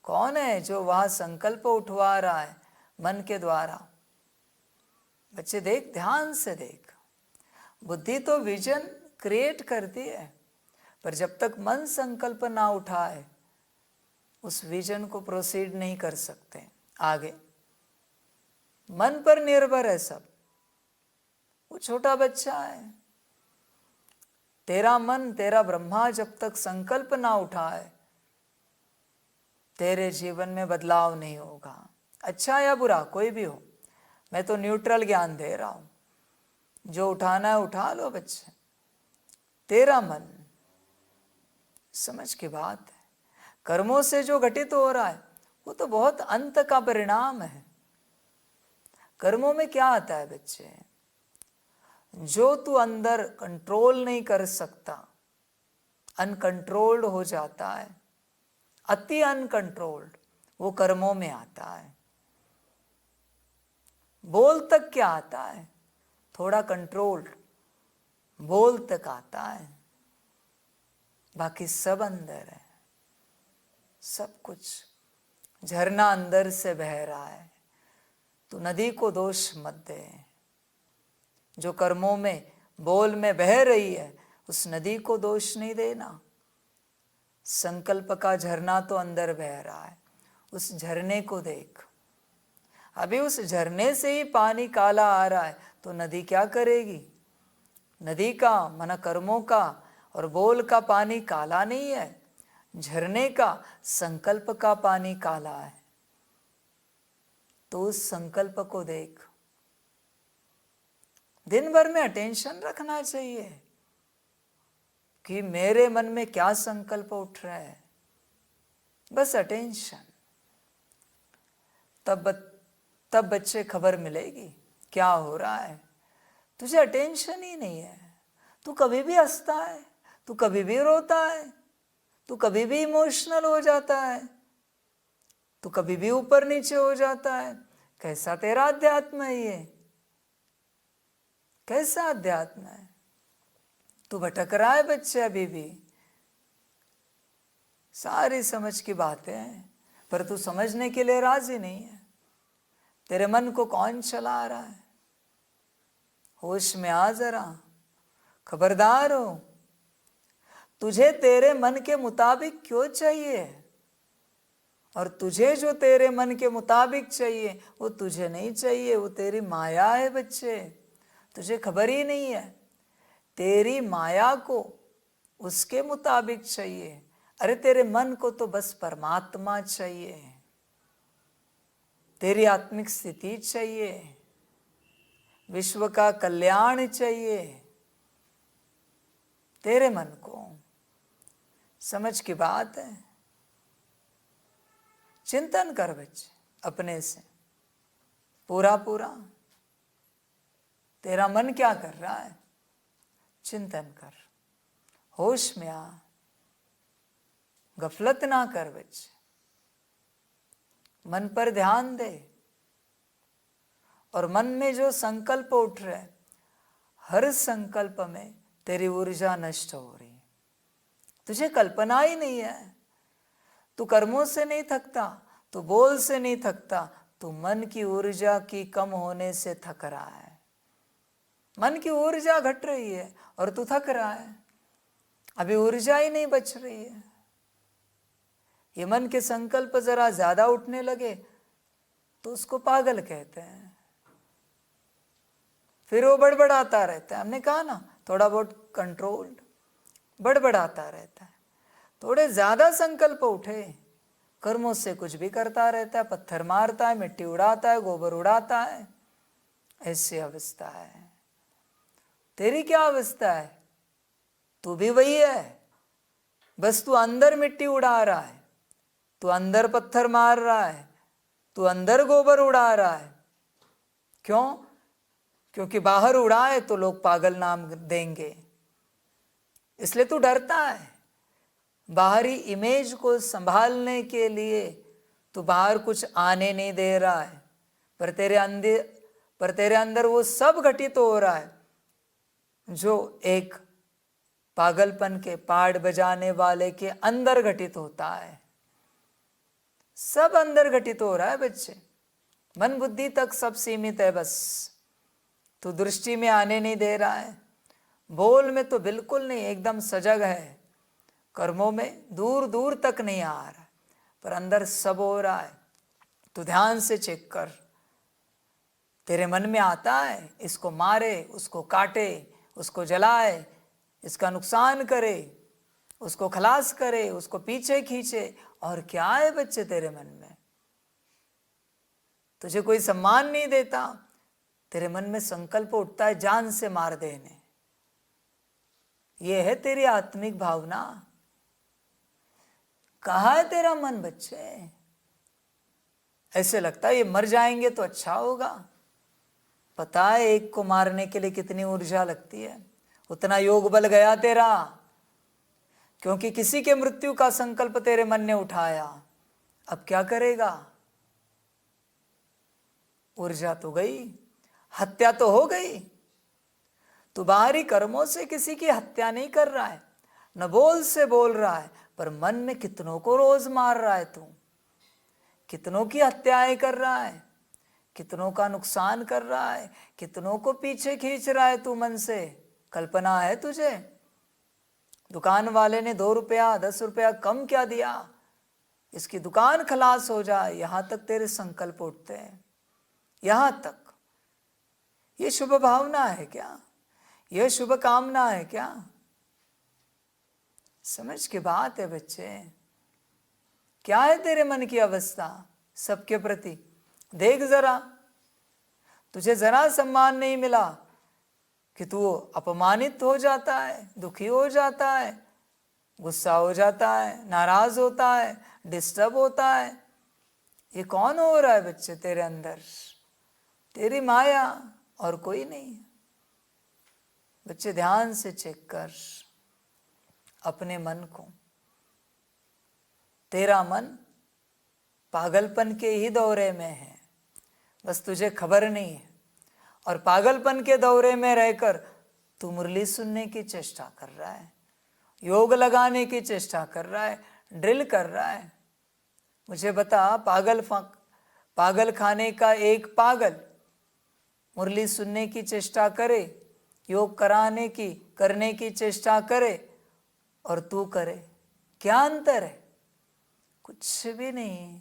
कौन है जो वहां संकल्प उठवा रहा है मन के द्वारा। बच्चे देख, ध्यान से देख। बुद्धि तो विजन क्रिएट करती है, पर जब तक मन संकल्प ना उठाए उस विजन को प्रोसीड नहीं कर सकते आगे। मन पर निर्भर है सब। वो छोटा बच्चा है। तेरा मन, तेरा ब्रह्मा जब तक संकल्प ना उठाए, तेरे जीवन में बदलाव नहीं होगा। अच्छा या बुरा कोई भी हो, मैं तो न्यूट्रल ज्ञान दे रहा हूं। जो उठाना है उठा लो बच्चे। तेरा मन, समझ की बात है। कर्मों से जो घटित हो रहा है वो तो बहुत अंत का परिणाम है। कर्मों में क्या आता है बच्चे? जो तू अंदर कंट्रोल नहीं कर सकता, अनकंट्रोल्ड हो जाता है, अति अनकंट्रोल्ड, वो कर्मों में आता है। बोल तक क्या आता है? थोड़ा कंट्रोल्ड बोल तक आता है, बाकी सब अंदर है। सब कुछ झरना अंदर से बह रहा है। तो नदी को दोष मत दे। जो कर्मों में, बोल में बह रही है, उस नदी को दोष नहीं देना। संकल्प का झरना तो अंदर बह रहा है, उस झरने को देख। अभी उस झरने से ही पानी काला आ रहा है तो नदी क्या करेगी? नदी का, माना कर्मों का और बोल का पानी काला नहीं है, झरने का, संकल्प का पानी काला है। तो उस संकल्प को देख। दिन भर में अटेंशन रखना चाहिए कि मेरे मन में क्या संकल्प उठ रहा है, बस अटेंशन। तब बच्चे खबर मिलेगी क्या हो रहा है। तुझे अटेंशन ही नहीं है। तू कभी भी हंसता है, तू कभी भी रोता है, तू कभी भी इमोशनल हो जाता है, तू कभी भी ऊपर नीचे हो जाता है। कैसा तेरा अध्यात्म है ये? कैसा अध्यात्म है? तू भटक रहा है बच्चे अभी भी। सारी समझ की बातें हैं पर तू समझने के लिए राजी नहीं है। तेरे मन को कौन चला रहा है? होश में आ जरा, खबरदार हो। तुझे तेरे मन के मुताबिक क्यों चाहिए? और तुझे जो तेरे मन के मुताबिक चाहिए वो तुझे नहीं चाहिए, वो तेरी माया है बच्चे। तुझे खबर ही नहीं है। तेरी माया को उसके मुताबिक चाहिए। अरे तेरे मन को तो बस परमात्मा चाहिए, तेरी आत्मिक स्थिति चाहिए, विश्व का कल्याण चाहिए तेरे मन को। समझ की बात है। चिंतन कर बच्चे अपने से पूरा पूरा। तेरा मन क्या कर रहा है? चिंतन कर, होश में आ, गफलत ना कर बच्चे। मन पर ध्यान दे। और मन में जो संकल्प उठ रहे हैं, हर संकल्प में तेरी ऊर्जा नष्ट हो रही है। तुझे कल्पना ही नहीं है। तू कर्मों से नहीं थकता, तू बोल से नहीं थकता, तू मन की ऊर्जा की कम होने से थक रहा है। मन की ऊर्जा घट रही है और तू थक रहा है। अभी ऊर्जा ही नहीं बच रही है। ये मन के संकल्प जरा ज्यादा उठने लगे तो उसको पागल कहते हैं। फिर वो बड़बड़ाता रहता है। हमने कहा ना, थोड़ा बहुत कंट्रोल्ड, बड़बड़ाता रहता है। थोड़े ज्यादा संकल्प उठे, कर्मों से कुछ भी करता रहता है, पत्थर मारता है, मिट्टी उड़ाता है, गोबर उड़ाता है। ऐसी अवस्था है। तेरी क्या अवस्था है? तू भी वही है, बस तू अंदर मिट्टी उड़ा रहा है, तू अंदर पत्थर मार रहा है, तू अंदर गोबर उड़ा रहा है। क्यों? क्योंकि बाहर उड़ाए तो लोग पागल नाम देंगे, इसलिए तू डरता है। बाहरी इमेज को संभालने के लिए तू बाहर कुछ आने नहीं दे रहा है, पर तेरे अंदर वो सब घटित हो रहा है जो एक पागलपन के पाड़ बजाने वाले के अंदर घटित होता है। सब अंदर घटित हो रहा है बच्चे। मन बुद्धि तक सब सीमित है, बस तू दृष्टि में आने नहीं दे रहा है। बोल में तो बिल्कुल नहीं, एकदम सजग है। कर्मों में दूर दूर तक नहीं आ रहा है, पर अंदर सब हो रहा है। तू ध्यान से चेक कर। तेरे मन में आता है इसको मारे, उसको काटे, उसको जलाए, इसका नुकसान करे, उसको खलास करे, उसको पीछे खींचे। और क्या है बच्चे तेरे मन में? तुझे कोई सम्मान नहीं देता, तेरे मन में संकल्प उठता है जान से मार देने। ये है तेरी आत्मिक भावना। कहाँ है तेरा मन बच्चे? ऐसे लगता है ये मर जाएंगे तो अच्छा होगा। पता है एक को मारने के लिए कितनी ऊर्जा लगती है, उतना योग बल गया तेरा, क्योंकि किसी के मृत्यु का संकल्प तेरे मन ने उठाया। अब क्या करेगा? ऊर्जा तो गई, हत्या तो हो गई। तू बाहरी कर्मों से किसी की हत्या नहीं कर रहा है, न बोल से बोल रहा है, पर मन में कितनों को रोज मार रहा है तू, कितनों की हत्याएं कर रहा है, कितनों का नुकसान कर रहा है, कितनों को पीछे खींच रहा है तू मन से। कल्पना है तुझे? दुकान वाले ने 2 रुपया 10 रुपया कम क्या दिया, इसकी दुकान खलास हो जाए, यहां तक तेरे संकल्प उठते हैं। यहां तक ये शुभ भावना है क्या? यह शुभ कामना है क्या? समझ की बात है बच्चे। क्या है तेरे मन की अवस्था सबके प्रति? देख जरा, तुझे जरा सम्मान नहीं मिला कि तू अपमानित हो जाता है, दुखी हो जाता है, गुस्सा हो जाता है, नाराज होता है, डिस्टर्ब होता है। ये कौन हो रहा है बच्चे तेरे अंदर? तेरी माया और कोई नहीं। बच्चे ध्यान से चेक कर अपने मन को। तेरा मन पागलपन के ही दौरे में है, बस तुझे खबर नहीं है। और पागलपन के दौरे में रहकर तू मुरली सुनने की चेष्टा कर रहा है, योग लगाने की चेष्टा कर रहा है, ड्रिल कर रहा है। मुझे बता, पागल खाने का एक पागल मुरली सुनने की चेष्टा करे, योग करने की चेष्टा करे, और तू करे, क्या अंतर है? कुछ भी नहीं।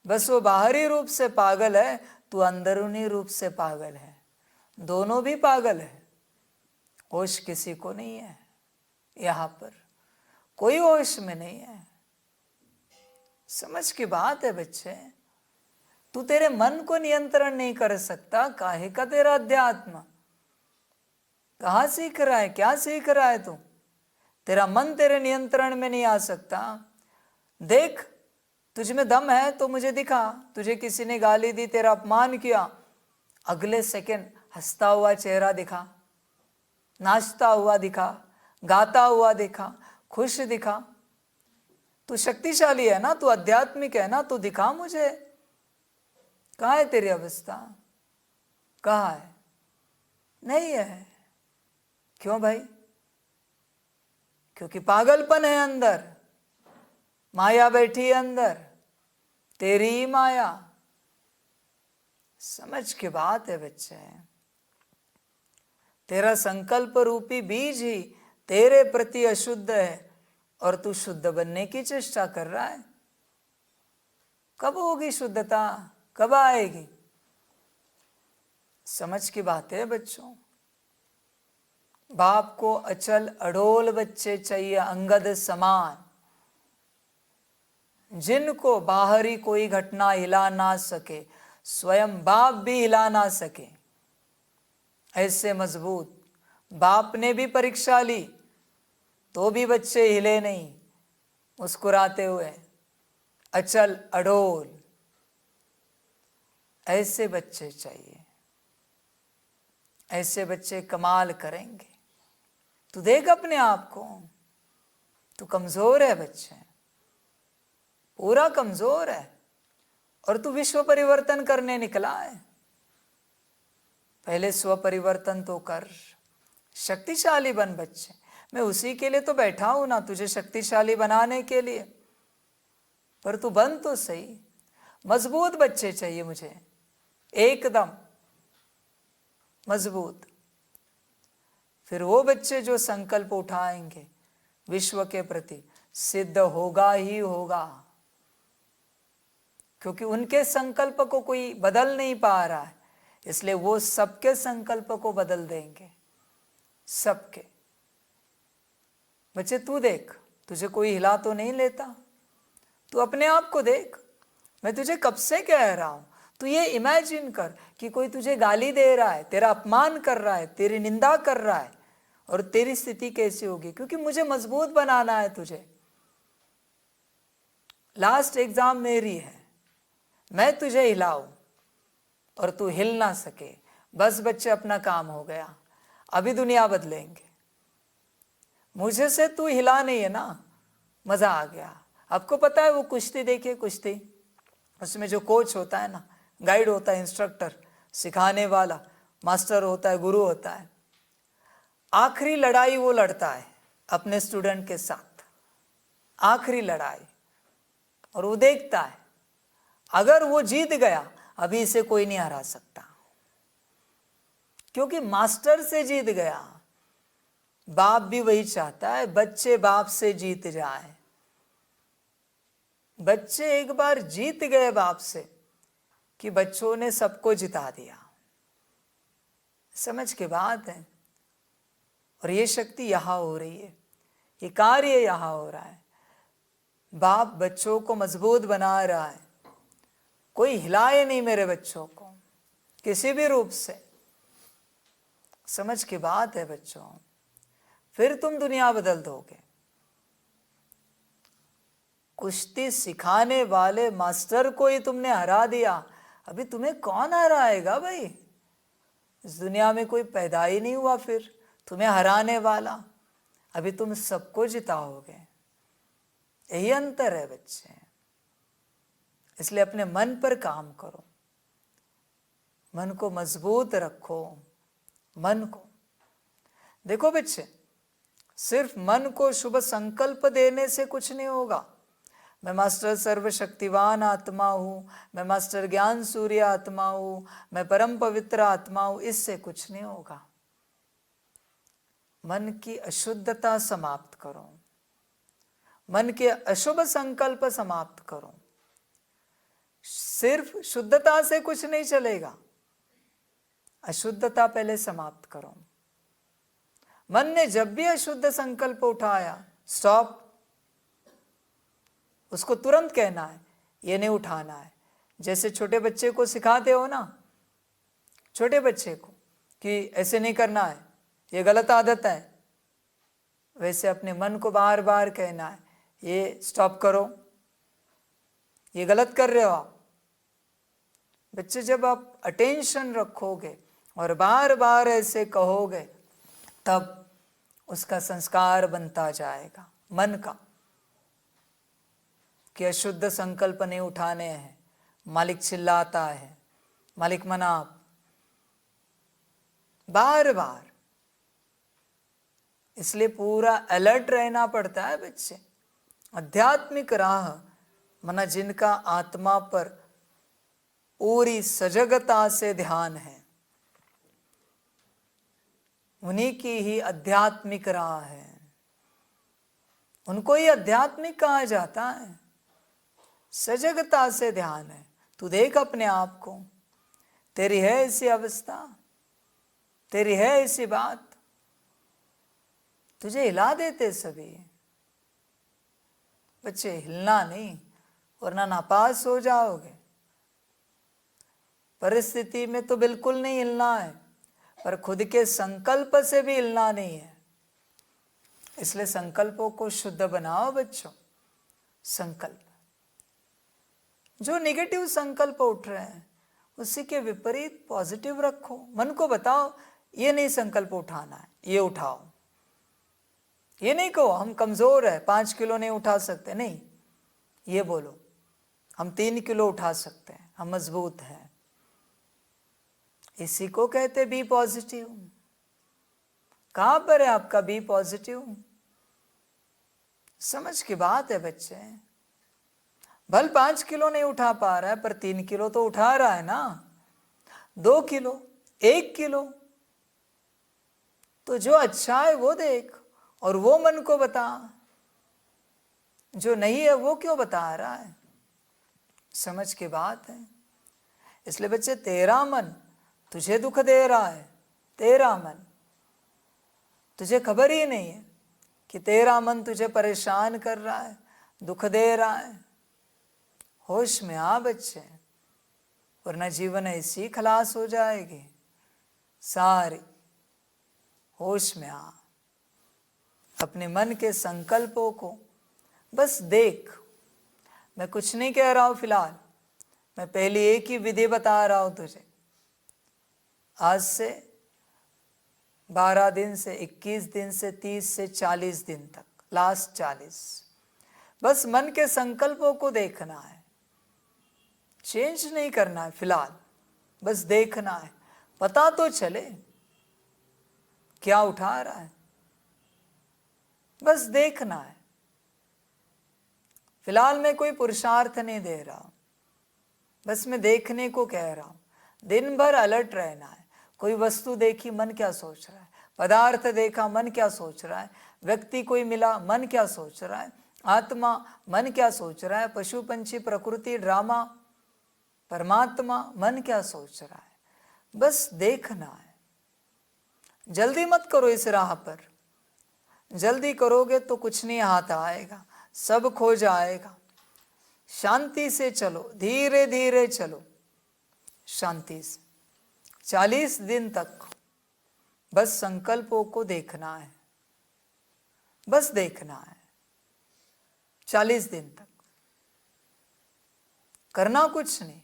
बस वो बाहरी रूप से पागल है, तू अंदरूनी रूप से पागल है। दोनों भी पागल है, होश किसी को नहीं है। यहाँ पर कोई होश में नहीं है। समझ की बात है बच्चे। तू तेरे मन को नियंत्रण नहीं कर सकता, काहे का तेरा अध्यात्म? कहाँ सीख रहा है, क्या सीख रहा है तू? तेरा मन तेरे नियंत्रण में नहीं आ सकता। देख, तुझ में दम है तो मुझे दिखा। तुझे किसी ने गाली दी, तेरा अपमान किया, अगले सेकंड हंसता हुआ चेहरा दिखा, नाचता हुआ दिखा, गाता हुआ दिखा, खुश दिखा। तू शक्तिशाली है ना, तू आध्यात्मिक है ना, तू दिखा मुझे। कहाँ है तेरी अवस्था? कहाँ है? नहीं है। क्यों भाई? क्योंकि पागलपन है अंदर, माया बैठी है अंदर, तेरी ही माया। समझ की बात है बच्चे। तेरा संकल्प रूपी बीज ही तेरे प्रति अशुद्ध है और तू शुद्ध बनने की चेष्टा कर रहा है। कब होगी शुद्धता? कब आएगी? समझ की बात है बच्चों। बाप को अचल अडोल बच्चे चाहिए, अंगद समान, जिनको बाहरी कोई घटना हिला ना सके, स्वयं बाप भी हिला ना सके। ऐसे मजबूत। बाप ने भी परीक्षा ली तो भी बच्चे हिले नहीं, मुस्कुराते हुए, अचल अडोल। ऐसे बच्चे चाहिए। ऐसे बच्चे कमाल करेंगे। तू देख अपने आप को, तू कमजोर है बच्चे, पूरा कमजोर है, और तू विश्व परिवर्तन करने निकला है। पहले स्व परिवर्तन तो कर, शक्तिशाली बन बच्चे। मैं उसी के लिए तो बैठा हूं ना, तुझे शक्तिशाली बनाने के लिए। पर तू बन तो सही। मजबूत बच्चे चाहिए मुझे, एकदम मजबूत। फिर वो बच्चे जो संकल्प उठाएंगे विश्व के प्रति, सिद्ध होगा ही होगा, क्योंकि उनके संकल्प को कोई बदल नहीं पा रहा है। इसलिए वो सबके संकल्प को बदल देंगे, सबके। बच्चे तू देख, तुझे कोई हिला तो नहीं लेता, तू अपने आप को देख। मैं तुझे कब से कह रहा हूं, तू ये इमेजिन कर कि कोई तुझे गाली दे रहा है, तेरा अपमान कर रहा है, तेरी निंदा कर रहा है, और तेरी स्थिति कैसी होगी? क्योंकि मुझे मजबूत बनाना है तुझे। लास्ट एग्जाम मेरी है, मैं तुझे हिलाऊं और तू हिल ना सके, बस बच्चे अपना काम हो गया, अभी दुनिया बदलेंगे। मुझे से तू हिला नहीं है ना, मजा आ गया। आपको पता है वो कुश्ती देखिए, कुश्ती, उसमें जो कोच होता है ना, गाइड होता है, इंस्ट्रक्टर, सिखाने वाला, मास्टर होता है, गुरु होता है, आखिरी लड़ाई वो लड़ता है अपने स्टूडेंट के साथ, आखिरी लड़ाई, और वो देखता है अगर वो जीत गया अभी इसे कोई नहीं हरा सकता, क्योंकि मास्टर से जीत गया। बाप भी वही चाहता है, बच्चे बाप से जीत जाए। बच्चे एक बार जीत गए बाप से कि बच्चों ने सबको जिता दिया। समझ के बात है। और ये शक्ति यहां हो रही है, ये कार्य यहां हो रहा है। बाप बच्चों को मजबूत बना रहा है, कोई हिलाए नहीं मेरे बच्चों को किसी भी रूप से। समझ की बात है बच्चों, फिर तुम दुनिया बदल दोगे। कुश्ती सिखाने वाले मास्टर को ही तुमने हरा दिया, अभी तुम्हें कौन हराएगा भाई? इस दुनिया में कोई पैदा ही नहीं हुआ फिर तुम्हें हराने वाला। अभी तुम सबको जिताओगे, यही अंतर है बच्चे। इसलिए अपने मन पर काम करो, मन को मजबूत रखो। मन को देखो बच्चे, सिर्फ मन को शुभ संकल्प देने से कुछ नहीं होगा। मैं मास्टर सर्वशक्तिवान आत्मा हूँ, मैं मास्टर ज्ञान सूर्य आत्मा हूँ, मैं परम पवित्र आत्मा हूँ, इससे कुछ नहीं होगा। मन की अशुद्धता समाप्त करो, मन के अशुभ संकल्प समाप्त करो। सिर्फ शुद्धता से कुछ नहीं चलेगा, अशुद्धता पहले समाप्त करो। मन ने जब भी अशुद्ध संकल्प उठाया, स्टॉप, उसको तुरंत कहना है, ये नहीं उठाना है। जैसे छोटे बच्चे को सिखाते हो ना, छोटे बच्चे को कि ऐसे नहीं करना है, ये गलत आदत है, वैसे अपने मन को बार बार कहना है, ये स्टॉप करो, ये गलत कर रहे हो आप। बच्चे जब आप अटेंशन रखोगे और बार बार ऐसे कहोगे, तब उसका संस्कार बनता जाएगा मन का, कि अशुद्ध संकल्प नहीं उठाने हैं। मालिक चिल्लाता है, मालिक मना, बार बार। इसलिए पूरा अलर्ट रहना पड़ता है बच्चे। आध्यात्मिक राह मना जिनका आत्मा पर पूरी सजगता से ध्यान है, उन्हीं की ही आध्यात्मिक राह है, उनको ही आध्यात्मिक कहा जाता है। सजगता से ध्यान है। तू देख अपने आप को, तेरी है ऐसी अवस्था, तेरी है ऐसी बात, तुझे हिला देते सभी। बच्चे हिलना नहीं, वरना नापास हो जाओगे। परिस्थिति में तो बिल्कुल नहीं हिलना है, पर खुद के संकल्प से भी हिलना नहीं है। इसलिए संकल्पों को शुद्ध बनाओ बच्चों। संकल्प, जो नेगेटिव संकल्प उठ रहे हैं उसी के विपरीत पॉजिटिव रखो। मन को बताओ, ये नहीं संकल्प उठाना है, ये उठाओ। ये नहीं कहो हम कमजोर है, 5 किलो नहीं उठा सकते, नहीं, ये बोलो हम 3 किलो उठा सकते हैं, हम मजबूत हैं। इसी को कहते बी पॉजिटिव। कहां पर है आपका बी पॉजिटिव? समझ की बात है बच्चे। भल 5 किलो नहीं उठा पा रहा है, पर 3 किलो तो उठा रहा है ना, 2 किलो, 1 किलो। तो जो अच्छा है वो देख और वो मन को बता, जो नहीं है वो क्यों बता रहा है? समझ की बात है। इसलिए बच्चे, तेरा मन तुझे दुख दे रहा है तेरा मन, तुझे खबर ही नहीं है कि तेरा मन तुझे परेशान कर रहा है, दुख दे रहा है। होश में आ बच्चे, वरना जीवन ऐसी खलास हो जाएगी सारी। होश में आ, अपने मन के संकल्पों को बस देख। मैं कुछ नहीं कह रहा हूं फिलहाल, मैं पहले एक ही विधि बता रहा हूं तुझे। आज से 12 दिन से 21 दिन से 30 से 40 दिन तक, लास्ट 40, बस मन के संकल्पों को देखना है, चेंज नहीं करना है फिलहाल, बस देखना है। पता तो चले क्या उठा रहा है, बस देखना है। फिलहाल मैं कोई पुरुषार्थ नहीं दे रहा हूं, बस मैं देखने को कह रहा हूं। दिन भर अलर्ट रहना है। कोई वस्तु देखी, मन क्या सोच रहा है, पदार्थ देखा, मन क्या सोच रहा है, व्यक्ति कोई मिला, मन क्या सोच रहा है, आत्मा, मन क्या सोच रहा है, पशु पंछी, प्रकृति, ड्रामा, परमात्मा, मन क्या सोच रहा है, बस देखना है। जल्दी मत करो इस राह पर, जल्दी करोगे तो कुछ नहीं हाथ आएगा, सब खो जाएगा। शांति से चलो, धीरे धीरे चलो, शांति से। 40 दिन तक बस संकल्पों को देखना है, बस देखना है। 40 दिन तक करना कुछ नहीं।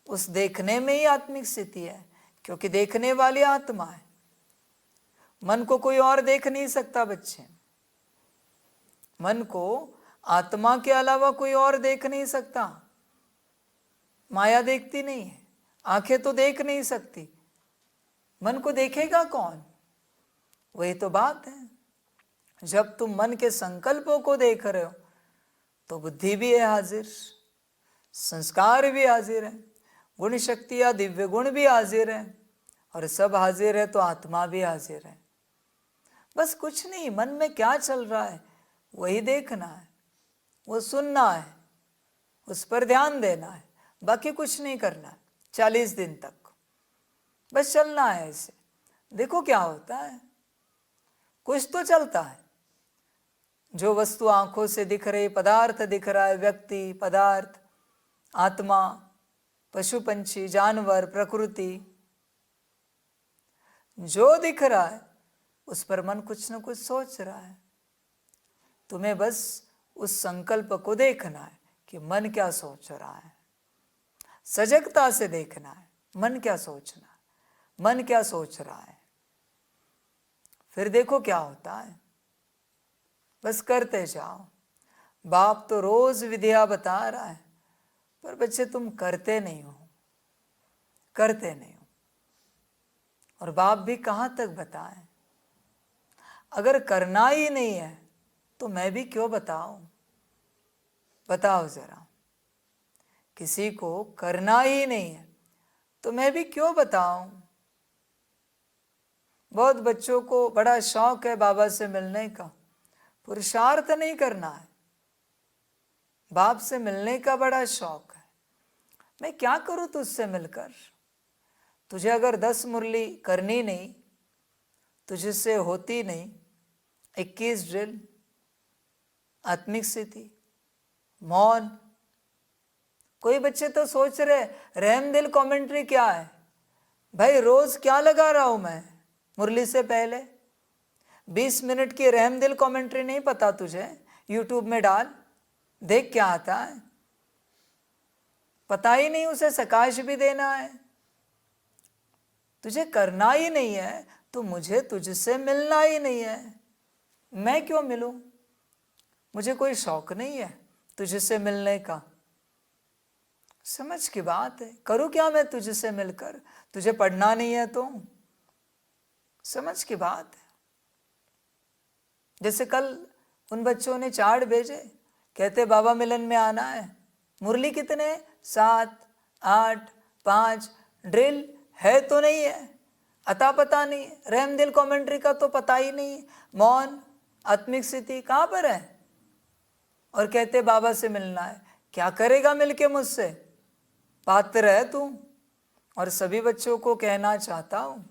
उस देखने में ही आत्मिक स्थिति है, क्योंकि देखने वाली आत्मा है। मन को कोई और देख नहीं सकता बच्चे, मन को आत्मा के अलावा कोई और देख नहीं सकता। माया देखती नहीं है, आंखें तो देख नहीं सकती, मन को देखेगा कौन? वही तो बात है। जब तुम मन के संकल्पों को देख रहे हो तो बुद्धि भी है हाजिर, संस्कार भी हाजिर है, गुण शक्ति या दिव्य गुण भी हाजिर है, और सब हाजिर है तो आत्मा भी हाजिर है। बस कुछ नहीं, मन में क्या चल रहा है वही देखना है, वो सुनना है, उस पर ध्यान देना है, बाकी कुछ नहीं करना है। 40 दिन तक बस चलना है ऐसे। देखो क्या होता है, कुछ तो चलता है। जो वस्तु आंखों से दिख रही, पदार्थ दिख रहा है, व्यक्ति, पदार्थ, आत्मा, पशु पंछी, जानवर, प्रकृति, जो दिख रहा है उस पर मन कुछ न कुछ सोच रहा है। तुम्हें बस उस संकल्प को देखना है कि मन क्या सोच रहा है। सजगता से देखना है, मन क्या सोचना है, मन क्या सोच रहा है। फिर देखो क्या होता है, बस करते जाओ। बाप तो रोज विधिया बता रहा है, पर बच्चे तुम करते नहीं हो, करते नहीं हो। और बाप भी कहाँ तक बताए? अगर करना ही नहीं है तो मैं भी क्यों बताऊं? बताओ जरा। किसी को करना ही नहीं है तो मैं भी क्यों बताऊं? बहुत बच्चों को बड़ा शौक है बाबा से मिलने का, पुरुषार्थ नहीं करना है। बाप से मिलने का बड़ा शौक है। मैं क्या करूं तुझसे मिलकर? तुझे अगर 10 मुरली करनी नहीं, तुझसे होती नहीं, 21 ड्रिल, आत्मिक स्थिति, मौन। कोई बच्चे तो सोच रहे रहमदिल कमेंट्री क्या है? भाई रोज क्या लगा रहा हूं मैं मुरली से पहले? 20 मिनट की रहमदिल कमेंट्री नहीं पता तुझे? यूट्यूब में डाल, देख क्या आता है। पता ही नहीं, उसे सकाश भी देना है। तुझे करना ही नहीं है तो मुझे तुझसे मिलना ही नहीं है। मैं क्यों मिलूं? मुझे कोई शौक नहीं है तुझसे मिलने का। समझ की बात है। करूं क्या मैं तुझसे मिलकर? तुझे पढ़ना नहीं है तो? समझ की बात है। जैसे कल उन बच्चों ने चार्ट भेजे, कहते बाबा मिलन में आना है। मुरली कितने? 7, 8, 5। ड्रिल है तो नहीं है, अता पता नहीं है। रहमदिल कमेंट्री का तो पता ही नहीं है। मौन, आत्मिक स्थिति कहाँ पर है? और कहते बाबा से मिलना है। क्या करेगा मिलके मुझसे? पात्र है तू? और सभी बच्चों को कहना चाहता हूँ,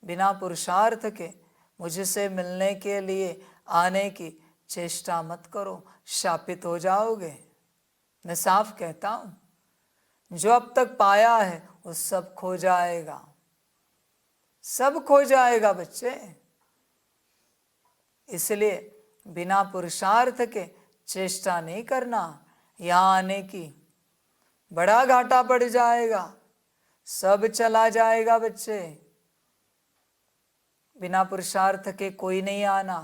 बिना पुरुषार्थ के मुझसे मिलने के लिए आने की चेष्टा मत करो, शापित हो जाओगे। मैं साफ कहता हूँ, जो अब तक पाया है वो सब खो जाएगा, सब खो जाएगा बच्चे। इसलिए बिना पुरुषार्थ के चेष्टा नहीं करना यहाँ आने की, बड़ा घाटा पड़ जाएगा, सब चला जाएगा बच्चे। बिना पुरुषार्थ के कोई नहीं आना।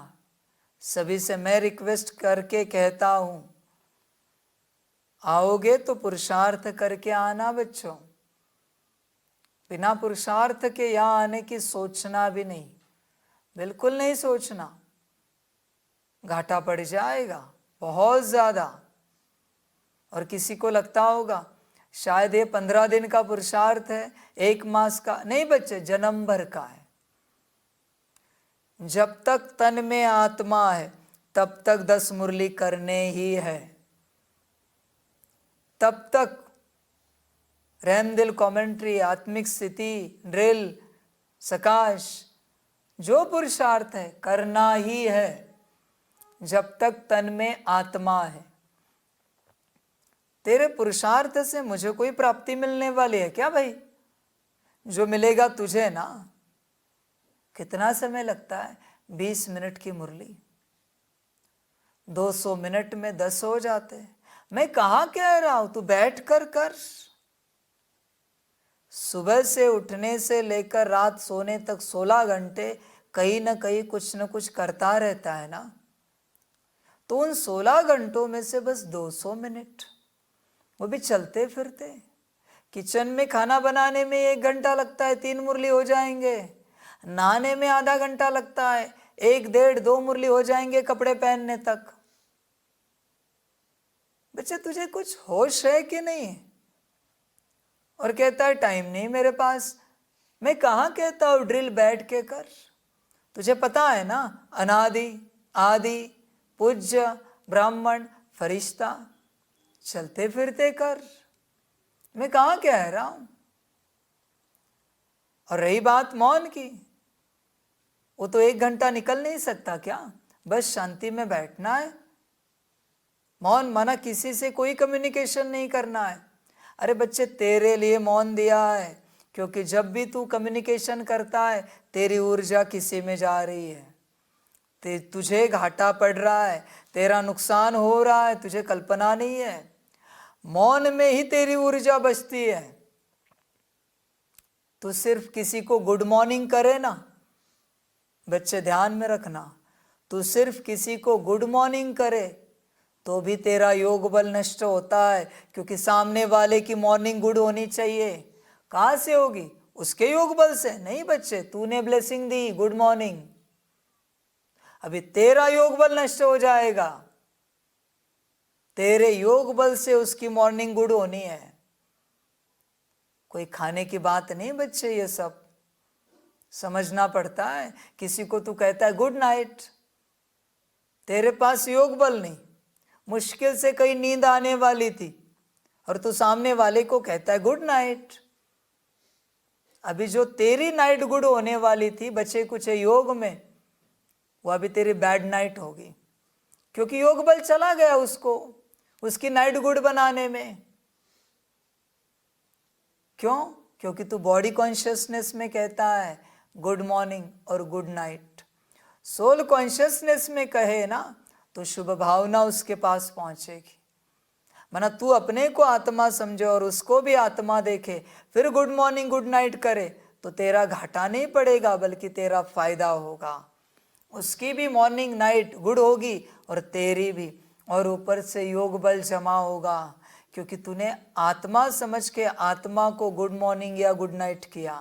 सभी से मैं रिक्वेस्ट करके कहता हूं, आओगे तो पुरुषार्थ करके आना बच्चों। बिना पुरुषार्थ के यहाँ आने की सोचना भी नहीं, बिल्कुल नहीं सोचना, घाटा पड़ जाएगा बहुत ज्यादा। और किसी को लगता होगा शायद ये 15 दिन का पुरुषार्थ है, 1 मास का नहीं बच्चे, जन्म भर का है। जब तक तन में आत्मा है तब तक 10 मुरली करने ही है, तब तक रहम दिल कमेंट्री, आत्मिक स्थिति, ड्रिल, सकाश, जो पुरुषार्थ है करना ही है जब तक तन में आत्मा है। तेरे पुरुषार्थ से मुझे कोई प्राप्ति मिलने वाली है क्या भाई? जो मिलेगा तुझे ना। कितना समय लगता है? 20 मिनट की मुरली, 200 मिनट में 10 हो जाते हैं। मैं कहाँ कह रहा हूं, तू बैठ कर कर। सुबह से उठने से लेकर रात सोने तक 16 घंटे कहीं ना कहीं कुछ न कुछ करता रहता है ना। तो उन 16 घंटों में से बस 200 मिनट, वो भी चलते फिरते। किचन में खाना बनाने में 1 घंटा लगता है, 3 मुरली हो जाएंगे। नहाने में आधा घंटा लगता है, 1, 1.5, 2 मुरली हो जाएंगे कपड़े पहनने तक। बच्चे तुझे कुछ होश है कि नहीं? और कहता है टाइम नहीं मेरे पास। मैं कहाँ कहता हूँ ड्रिल बैठ के कर। तुझे पता है ना, अनादि आदि पूज्य ब्राह्मण फरिश्ता, चलते फिरते कर। मैं कहाँ कह रहा हूं। और रही बात मौन की, वो तो 1 घंटा निकल नहीं सकता क्या? बस शांति में बैठना है। मौन माना किसी से कोई कम्युनिकेशन नहीं करना है। अरे बच्चे तेरे लिए मौन दिया है, क्योंकि जब भी तू कम्युनिकेशन करता है तेरी ऊर्जा किसी में जा रही है, तुझे घाटा पड़ रहा है, तेरा नुकसान हो रहा है, तुझे कल्पना नहीं है। मौन में ही तेरी ऊर्जा बचती है। तू सिर्फ किसी को गुड मॉर्निंग करे ना, बच्चे ध्यान में रखना, तू सिर्फ किसी को गुड मॉर्निंग करे तो भी तेरा योग बल नष्ट होता है, क्योंकि सामने वाले की मॉर्निंग गुड होनी चाहिए। कहाँ से होगी? उसके योग बल से नहीं बच्चे। तूने ब्लेसिंग दी गुड मॉर्निंग, अभी तेरा योग बल नष्ट हो जाएगा। तेरे योग बल से उसकी मॉर्निंग गुड होनी है। कोई खाने की बात नहीं बच्चे, ये सब समझना पड़ता है। किसी को तू कहता है गुड नाइट, तेरे पास योग बल नहीं, मुश्किल से कहीं नींद आने वाली थी और तू सामने वाले को कहता है गुड नाइट। अभी जो तेरी नाइट गुड होने वाली थी बचे कुछ योग में, वो अभी तेरी बैड नाइट होगी, क्योंकि योग बल चला गया उसको, उसकी नाइट गुड बनाने में। क्यों? क्योंकि तू बॉडी कॉन्शियसनेस में कहता है गुड मॉर्निंग और गुड नाइट। सोल कॉन्शियसनेस में कहे ना तो शुभ भावना उसके पास पहुंचेगी। माना तू अपने को आत्मा समझे और उसको भी आत्मा देखे, फिर गुड मॉर्निंग गुड नाइट करे, तो तेरा घाटा नहीं पड़ेगा बल्कि तेरा फायदा होगा। उसकी भी मॉर्निंग नाइट गुड होगी और तेरी भी, और ऊपर से योग बल जमा होगा, क्योंकि तूने आत्मा समझ के आत्मा को गुड मॉर्निंग या गुड नाइट किया।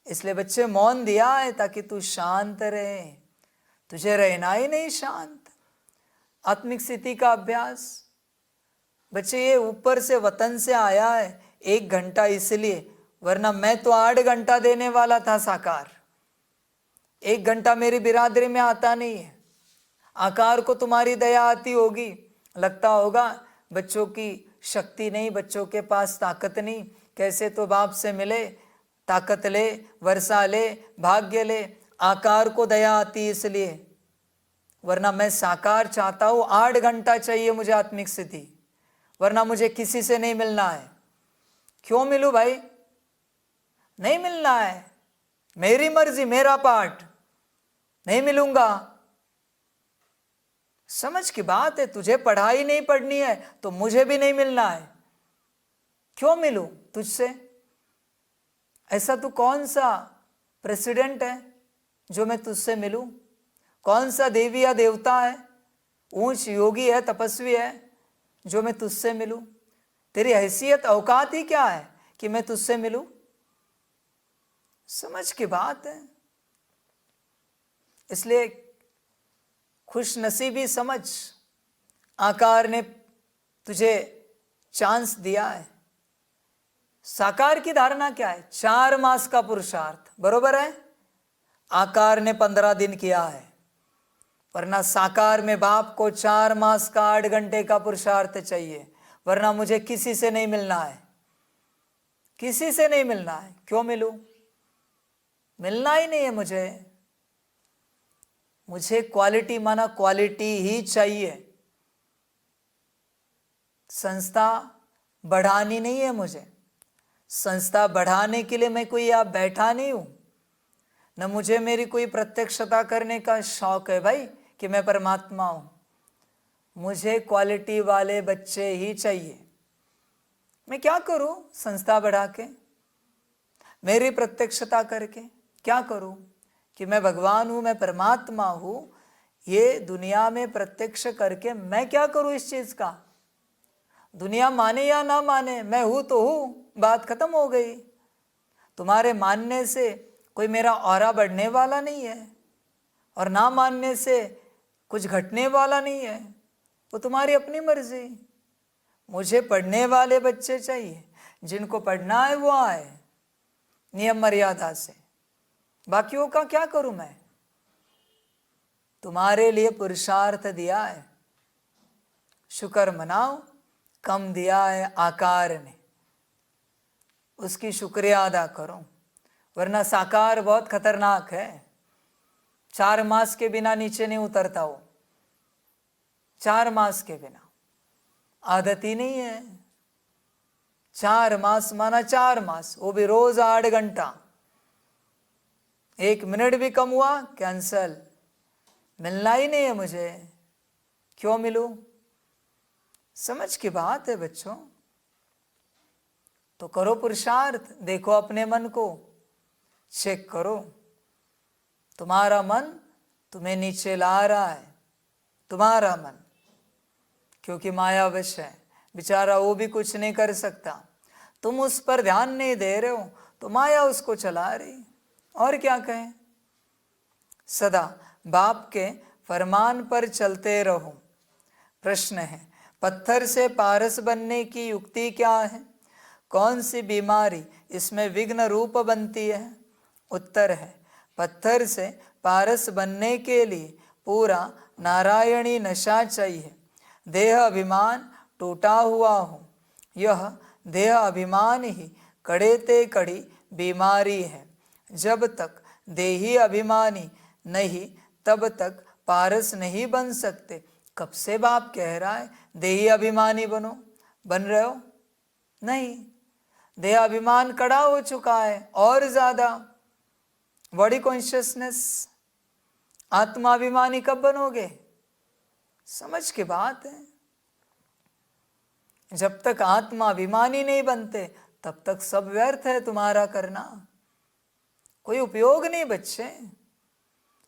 इसलिए बच्चे मौन दिया है ताकि तू शांत रहे। तुझे रहना ही नहीं शांत। आत्मिक स्थिति का अभ्यास बच्चे, ये ऊपर से वतन से आया है 1 घंटा इसलिए, वरना मैं तो 8 घंटा देने वाला था साकार। 1 घंटा मेरी बिरादरी में आता नहीं है। आकार को तुम्हारी दया आती होगी, लगता होगा बच्चों की शक्ति नहीं, बच्चों के पास ताकत नहीं, कैसे तो बाप से मिले, ताकत ले, वर्षा ले, भाग्य ले, आकार को दया आती इसलिए, वरना मैं साकार चाहता हूं, 8 घंटा चाहिए मुझे आत्मिक स्थिति, वरना मुझे किसी से नहीं मिलना है। क्यों मिलूं भाई? नहीं मिलना है, मेरी मर्जी, मेरा पाठ, नहीं मिलूंगा। समझ की बात है, तुझे पढ़ाई नहीं पढ़नी है तो मुझे भी नहीं मिलना है। क्यों मिलूं तुझसे? ऐसा तू कौन सा प्रेसिडेंट है जो मैं तुझसे मिलूं? कौन सा देवी या देवता है, ऊंच योगी है, तपस्वी है जो मैं तुझसे मिलूं? तेरी हैसियत औकात ही क्या है कि मैं तुझसे मिलूं? समझ की बात है। इसलिए खुश नसीबी समझ, आकार ने तुझे चांस दिया है। साकार की धारणा क्या है? 4 मास का पुरुषार्थ, बरोबर है? आकार ने 15 दिन किया है, वरना साकार में बाप को 4 मास का 8 घंटे का पुरुषार्थ चाहिए, वरना मुझे किसी से नहीं मिलना है, किसी से नहीं मिलना है। क्यों मिलूं? मिलना ही नहीं है मुझे क्वालिटी माना क्वालिटी ही चाहिए। संस्था बढ़ानी नहीं है मुझे, संस्था बढ़ाने के लिए मैं कोई यहाँ बैठा नहीं हूं, न मुझे मेरी कोई प्रत्यक्षता करने का शौक है भाई कि मैं परमात्मा हूं। मुझे क्वालिटी वाले बच्चे ही चाहिए। मैं क्या करूं संस्था बढ़ा के, मेरी प्रत्यक्षता करके क्या करूं कि मैं भगवान हूं, मैं परमात्मा हूं, ये दुनिया में प्रत्यक्ष करके मैं क्या करूं इस चीज का? दुनिया माने या ना माने, मैं हूं तो हूं, बात खत्म हो गई। तुम्हारे मानने से कोई मेरा ऑरा बढ़ने वाला नहीं है और ना मानने से कुछ घटने वाला नहीं है, वो तुम्हारी अपनी मर्जी। मुझे पढ़ने वाले बच्चे चाहिए, जिनको पढ़ना है वो आए नियम मर्यादा से, बाकियों का क्या करूं मैं? तुम्हारे लिए पुरुषार्थ दिया है, शुक्र मनाओ, कम दिया है आकार ने, उसकी शुक्रिया अदा करो, वरना साकार बहुत खतरनाक है। 4 मास के बिना नीचे नहीं उतरता वो, 4 मास के बिना आदत ही नहीं है। 4 मास माना 4 मास, वो भी रोज 8 घंटा, 1 मिनट भी कम हुआ कैंसल, मिलना ही नहीं है मुझे। क्यों मिलूं? समझ की बात है बच्चों। तो करो पुरुषार्थ, देखो अपने मन को, चेक करो, तुम्हारा मन तुम्हें नीचे ला रहा है, तुम्हारा मन, क्योंकि मायावश है बेचारा, वो भी कुछ नहीं कर सकता। तुम उस पर ध्यान नहीं दे रहे हो तो माया उसको चला रही, और क्या कहें? सदा बाप के फरमान पर चलते रहो। प्रश्न है, पत्थर से पारस बनने की युक्ति क्या है? कौन सी बीमारी इसमें विघ्न रूप बनती है? उत्तर है, पत्थर से पारस बनने के लिए पूरा नारायणी नशा चाहिए। देह अभिमान टूटा हुआ हो, यह देह अभिमान ही कड़े ते कड़ी बीमारी है। जब तक देही अभिमानी नहीं तब तक पारस नहीं बन सकते। कब से बाप कह रहा है देही अभिमानी बनो? बन रहे हो? नहीं, देह अभिमान कड़ा हो चुका है और ज्यादा। बॉडी कॉन्शियसनेस, आत्माभिमानी कब बनोगे? समझ की बात है। जब तक आत्माभिमानी नहीं बनते तब तक सब व्यर्थ है तुम्हारा करना, कोई उपयोग नहीं बच्चे।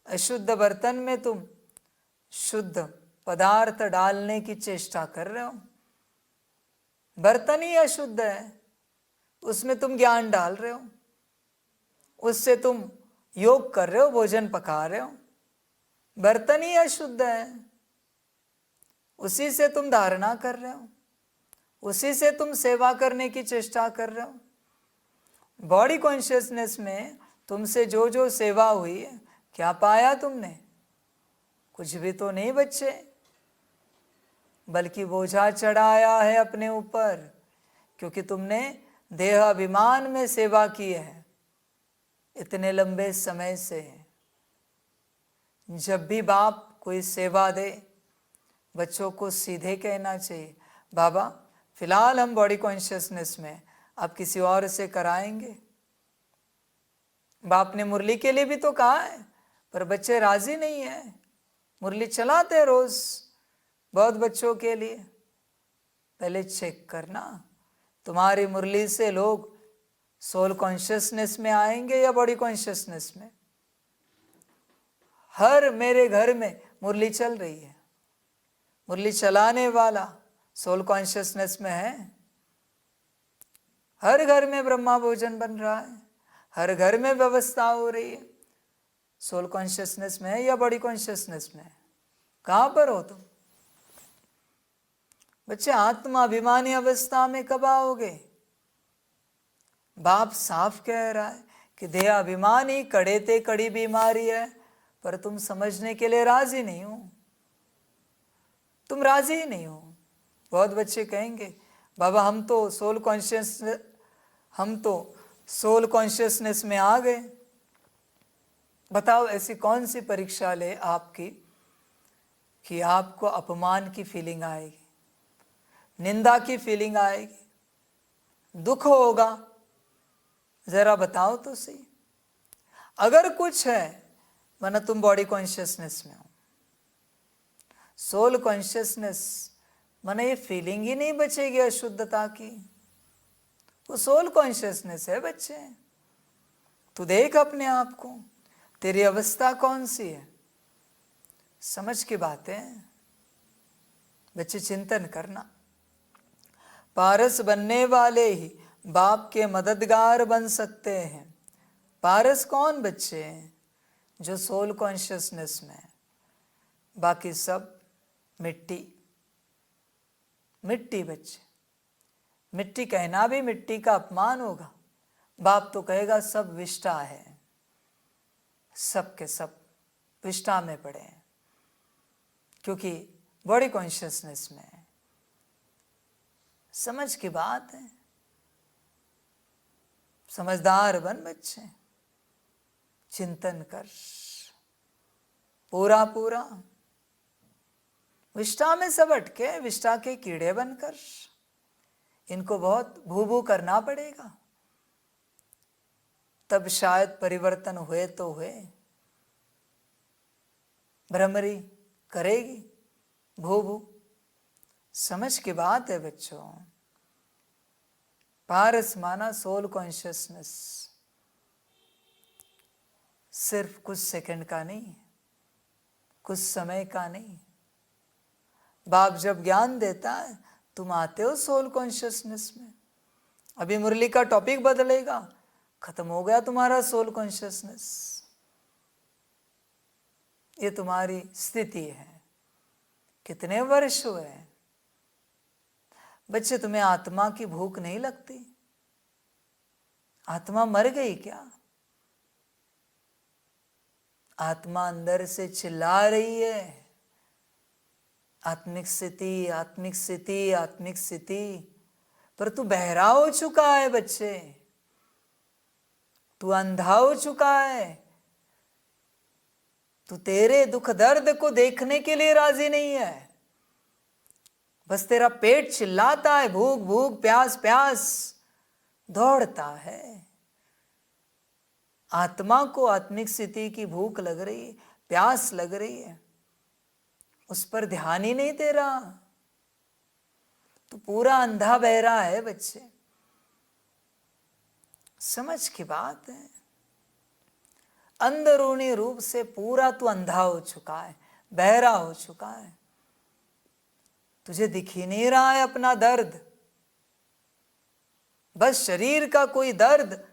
अशुद्ध बर्तन में तुम शुद्ध पदार्थ डालने की चेष्टा कर रहे हो, बर्तन ही अशुद्ध है, उसमें तुम ज्ञान डाल रहे हो, उससे तुम योग कर रहे हो, भोजन पका रहे हो, बर्तन ही अशुद्ध है, उसी से तुम धारणा कर रहे हो, उसी से तुम सेवा करने की चेष्टा कर रहे हो। बॉडी कॉन्शियसनेस में तुमसे जो जो सेवा हुई है, क्या पाया तुमने? कुछ भी तो नहीं बच्चे। बल्कि बोझा चढ़ाया है अपने ऊपर, क्योंकि तुमने देह अभिमान में सेवा की है इतने लंबे समय से। जब भी बाप कोई सेवा दे, बच्चों को सीधे कहना चाहिए, बाबा फिलहाल हम बॉडी कॉन्शियसनेस में, आप किसी और से कराएंगे। बाप ने मुरली के लिए भी तो कहा है, पर बच्चे राजी नहीं है। मुरली चलाते रोज बहुत बच्चों के लिए। पहले चेक करना तुम्हारी मुरली से लोग सोल कॉन्शियसनेस में आएंगे या बॉडी कॉन्शियसनेस में। हर मेरे घर में मुरली चल रही है, मुरली चलाने वाला सोल कॉन्शियसनेस में है। हर घर में ब्रह्मा भोजन बन रहा है, हर घर में व्यवस्था हो रही है। सोल कॉन्शियसनेस में है या बॉडी कॉन्शियसनेस में है? कहां पर हो तुम? बच्चे आत्मा अभिमानी अवस्था में कब आओगे? बाप साफ कह रहा है कि देह अभिमानी कड़े ते कड़ी बीमारी है, पर तुम समझने के लिए राजी नहीं हो। तुम राजी ही नहीं हो। बहुत बच्चे कहेंगे, बाबा हम तो सोल कॉन्शियसनेस में आ गए। बताओ ऐसी कौन सी परीक्षा ले आपकी कि आपको अपमान की फीलिंग आएगी, निंदा की फीलिंग आएगी, दुख होगा? जरा बताओ तो सही। अगर कुछ है, वरना तुम बॉडी कॉन्शियसनेस में हो। सोल कॉन्शियसनेस माने ये फीलिंग ही नहीं बचेगी अशुद्धता की। वो सोल कॉन्शियसनेस है बच्चे। तू देख अपने आप को, तेरी अवस्था कौन सी है? समझ की बातें बच्चे चिंतन करना। पारस बनने वाले ही बाप के मददगार बन सकते हैं। पारस कौन बच्चे हैं? जो सोल कॉन्शियसनेस में है। बाकी सब मिट्टी मिट्टी बच्चे। मिट्टी कहना भी मिट्टी का अपमान होगा। बाप तो कहेगा सब विष्ठा है, सब के सब विष्ठा में पड़े हैं, क्योंकि बॉडी कॉन्शियसनेस में है। समझ की बात है। समझदार बन बच्चे, चिंतन कर पूरा पूरा। विष्ठा में सब अटके, विष्ठा के कीड़े बनकर। इनको बहुत भू भू करना पड़ेगा, तब शायद परिवर्तन हुए तो हुए। भ्रमरी करेगी भू भू। समझ की बात है बच्चों। पारस माना सोल कॉन्शियसनेस सिर्फ कुछ सेकंड का नहीं, कुछ समय का नहीं। बाप जब ज्ञान देता है, तुम आते हो सोल कॉन्शियसनेस में। अभी मुरली का टॉपिक बदलेगा, खत्म हो गया तुम्हारा सोल कॉन्शियसनेस। ये तुम्हारी स्थिति है। कितने वर्ष हुए बच्चे, तुम्हें आत्मा की भूख नहीं लगती? आत्मा मर गई क्या? आत्मा अंदर से चिल्ला रही है, आत्मिक स्थिति, आत्मिक स्थिति, आत्मिक स्थिति। पर तू बहरा हो चुका है बच्चे, तू अंधा हो चुका है। तू तेरे दुख दर्द को देखने के लिए राजी नहीं है। बस तेरा पेट चिल्लाता है, भूख भूख, प्यास प्यास, दौड़ता है। आत्मा को आत्मिक स्थिति की भूख लग रही है, प्यास लग रही है, उस पर ध्यान ही नहीं दे रहा। तो पूरा अंधा बहरा है बच्चे। समझ की बात है। अंदरूनी रूप से पूरा तू अंधा हो चुका है, बहरा हो चुका है। तुझे दिख ही नहीं रहा है अपना दर्द। बस शरीर का कोई दर्द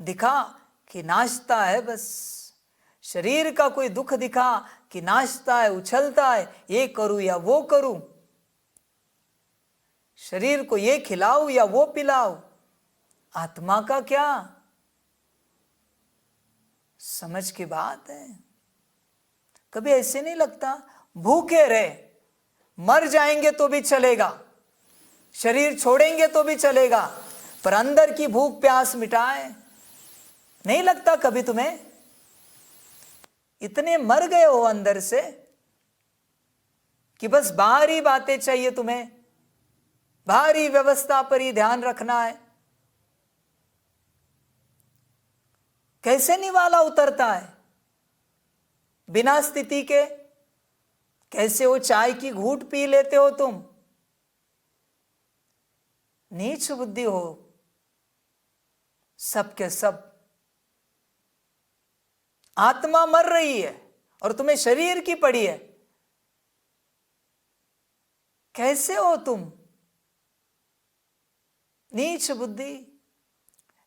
दिखा कि नाचता है। बस शरीर का कोई दुख दिखा कि नाचता है, उछलता है, ये करूं या वो करूं, शरीर को ये खिलाऊं या वो पिलाऊं। आत्मा का क्या? समझ की बात है। कभी ऐसे नहीं लगता भूखे रहे, मर जाएंगे तो भी चलेगा, शरीर छोड़ेंगे तो भी चलेगा, पर अंदर की भूख प्यास मिटाए। नहीं लगता कभी तुम्हें इतने मर गए हो अंदर से कि बस बाहरी बातें चाहिए तुम्हें, बाहरी व्यवस्था पर ही ध्यान रखना है? कैसे निवाला उतरता है बिना स्थिति के? कैसे वो चाय की घूंट पी लेते हो तुम? नीच बुद्धि हो सबके सब। आत्मा मर रही है और तुम्हें शरीर की पड़ी है। कैसे हो तुम? नीच बुद्धि।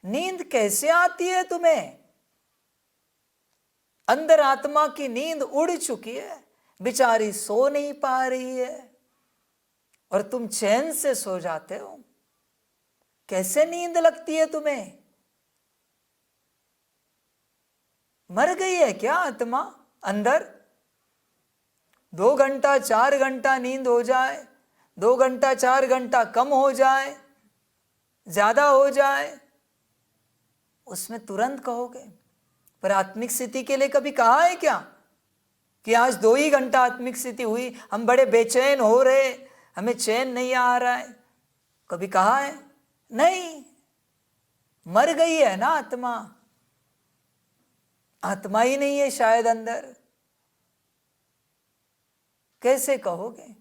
नींद कैसे आती है तुम्हें? अंदर आत्मा की नींद उड़ चुकी है, बेचारी सो नहीं पा रही है और तुम चैन से सो जाते हो। कैसे नींद लगती है तुम्हें? मर गई है क्या आत्मा अंदर? 2 घंटा 4 घंटा नींद हो जाए, 2 घंटा 4 घंटा कम हो जाए, ज्यादा हो जाए, उसमें तुरंत कहोगे। पर आत्मिक स्थिति के लिए कभी कहा है क्या कि आज 2 ही घंटा आत्मिक स्थिति हुई, हम बड़े बेचैन हो रहे, हमें चैन नहीं आ रहा है? कभी कहा है? नहीं। मर गई है ना आत्मा। आत्मा ही नहीं है शायद अंदर। कैसे कहोगे?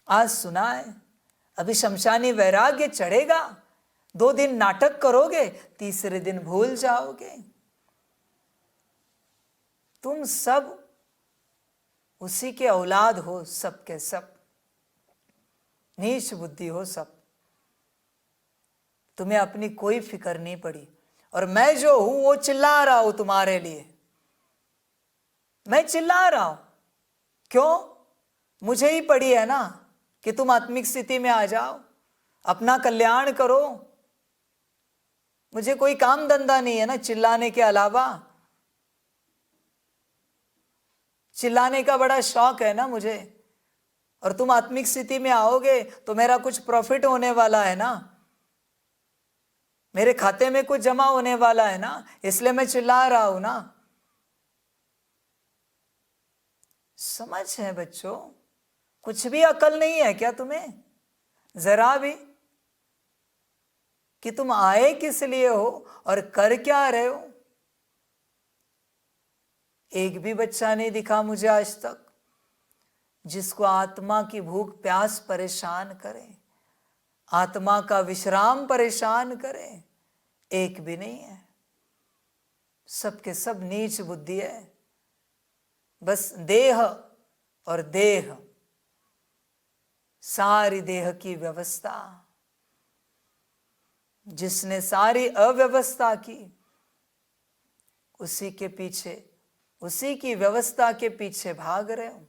आज सुना है, अभी शमशानी वैराग्य चढ़ेगा, 2 दिन नाटक करोगे, तीसरे दिन भूल जाओगे। तुम सब उसी के औलाद हो, सब के सब। नीच बुद्धि हो सब। तुम्हें अपनी कोई फिक्र नहीं पड़ी। और मैं जो हूं वो चिल्ला रहा हूं तुम्हारे लिए। मैं चिल्ला रहा हूं क्यों? मुझे ही पड़ी है ना कि तुम आत्मिक स्थिति में आ जाओ, अपना कल्याण करो। मुझे कोई काम धंधा नहीं है ना चिल्लाने के अलावा। चिल्लाने का बड़ा शौक है ना मुझे। और तुम आत्मिक स्थिति में आओगे तो मेरा कुछ प्रॉफिट होने वाला है ना, मेरे खाते में कुछ जमा होने वाला है ना, इसलिए मैं चिल्ला रहा हूं ना। समझ है बच्चों? कुछ भी अकल नहीं है क्या तुम्हें जरा भी कि तुम आए किस लिए हो और कर क्या रहे हो? एक भी बच्चा नहीं दिखा मुझे आज तक जिसको आत्मा की भूख प्यास परेशान करे, आत्मा का विश्राम परेशान करे। एक भी नहीं है। सबके सब नीच बुद्धि है। बस देह और देह, सारी देह की व्यवस्था। जिसने सारी अव्यवस्था की उसी के पीछे, उसी की व्यवस्था के पीछे भाग रहे हो।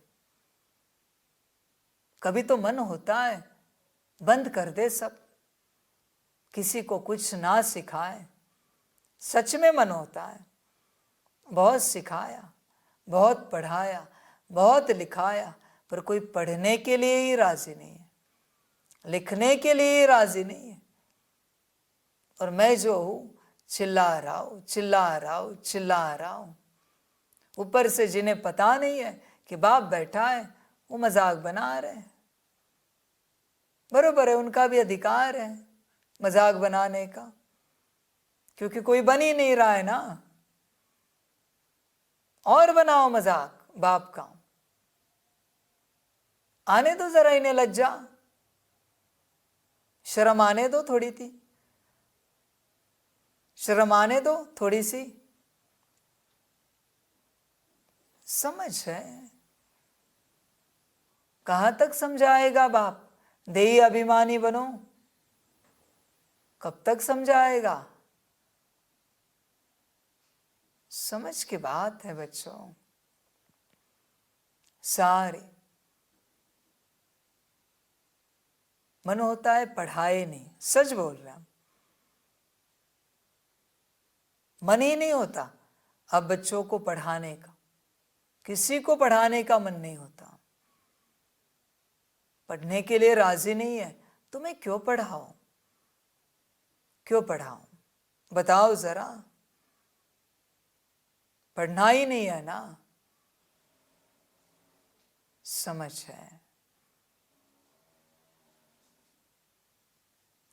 कभी तो मन होता है बंद कर दे सब, किसी को कुछ ना सिखाए। सच में मन होता है। बहुत सिखाया, बहुत पढ़ाया, बहुत लिखाया, पर कोई पढ़ने के लिए ही राजी नहीं है, लिखने के लिए ही राजी नहीं है। और मैं जो हूं चिल्ला रहा हूं, चिल्ला रहा हूं, चिल्ला रहा हूं। ऊपर से जिन्हें पता नहीं है कि बाप बैठा है, वो मजाक बना रहे हैं। बरोबर है, उनका भी अधिकार है मजाक बनाने का, क्योंकि कोई बन ही नहीं रहा है ना। और बनाओ मजाक बाप का। आने दो जरा इन्हें लज्जा, शर्म आने दो थोड़ी सी, शर्म आने दो थोड़ी सी। समझ है? कहां तक समझाएगा बाप? देही अभिमानी बनो, कब तक समझाएगा? समझ की बात है बच्चों सारी। मन होता है पढ़ाए नहीं, सच बोल रहा हूं। मन ही नहीं होता अब बच्चों को पढ़ाने का, किसी को पढ़ाने का मन नहीं होता। पढ़ने के लिए राजी नहीं है तो मैं क्यों पढ़ाऊं? क्यों पढ़ाऊं? बताओ जरा। पढ़ना ही नहीं है ना। समझ है?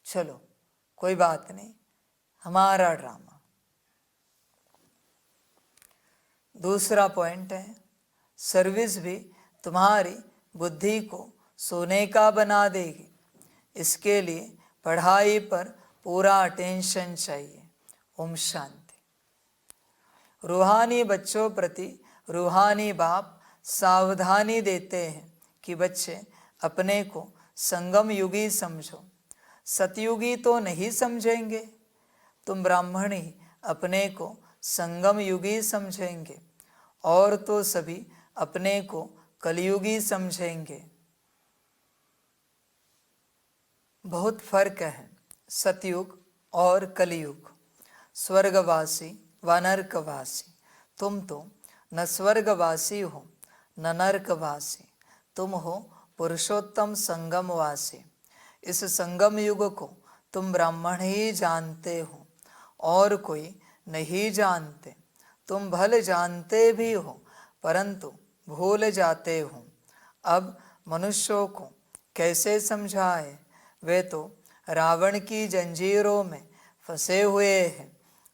चलो कोई बात नहीं, हमारा ड्रामा। दूसरा पॉइंट है, सर्विस भी तुम्हारी बुद्धि को सोने का बना देगी। इसके लिए पढ़ाई पर पूरा अटेंशन चाहिए। ओम शांति। रूहानी बच्चों प्रति रूहानी बाप सावधानी देते हैं कि बच्चे अपने को संगम युगी समझो। सतयुगी तो नहीं समझेंगे, तुम ब्राह्मण ही अपने को संगम युगी समझेंगे, और तो सभी अपने को कलयुगी समझेंगे। बहुत फर्क है सतयुग और कलयुग, स्वर्गवासी व नरकवासी। तुम तो न स्वर्गवासी हो न नरकवासी, तुम हो पुरुषोत्तम संगमवासी। इस संगम युग को तुम ब्राह्मण ही जानते हो और कोई नहीं जानते। तुम भले जानते भी हो परंतु भूल जाते हो। अब मनुष्यों को कैसे समझाए? वे तो रावण की जंजीरों में फंसे हुए हैं।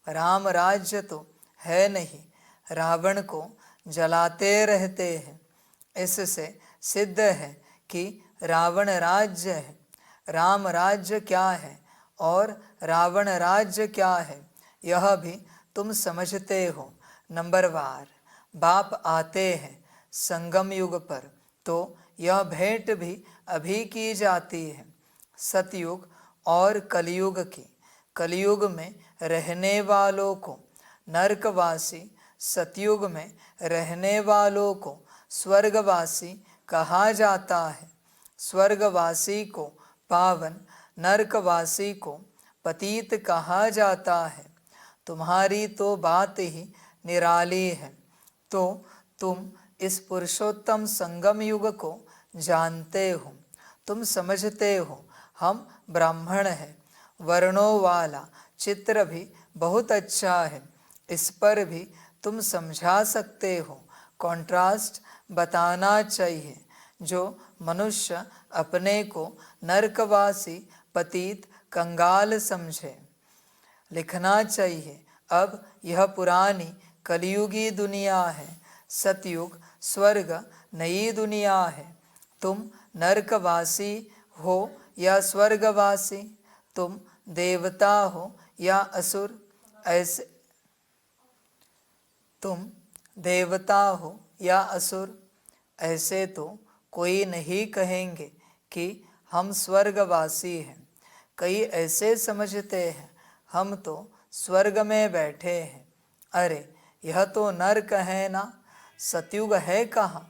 राम राज्य तो है नहीं, रावण को जलाते रहते हैं। इससे सिद्ध है कि रावण राज्य है। राम राज्य क्या है और रावण राज्य क्या है, यह भी तुम समझते हो। नंबरवार बाप आते हैं संगम युग पर तो यह भेंट भी अभी की जाती है, सतयुग और कलयुग की। कलयुग में रहने वालों को नरकवासी, सतयुग में रहने वालों को स्वर्गवासी कहा जाता है। स्वर्गवासी को पावन, नरकवासी को पतित कहा जाता है। तुम्हारी तो बात ही निराली है। तो तुम इस पुरुषोत्तम संगम युग को जानते हो, तुम समझते हो हम ब्राह्मण हैं। वर्णों वाला चित्र भी बहुत अच्छा है, इस पर भी तुम समझा सकते हो। कॉन्ट्रास्ट बताना चाहिए। जो मनुष्य अपने को नरकवासी, पतित, कंगाल समझे। लिखना चाहिए अब यह पुरानी कलयुगी दुनिया है, सतयुग स्वर्ग नई दुनिया है। तुम नरकवासी हो या स्वर्गवासी, तुम देवता हो या असुर, ऐसे तुम देवता हो या असुर, ऐसे तो कोई नहीं कहेंगे कि हम स्वर्गवासी हैं। कई ऐसे समझते हैं हम तो स्वर्ग में बैठे हैं। अरे यह तो नरक है ना, सतयुग है कहाँ?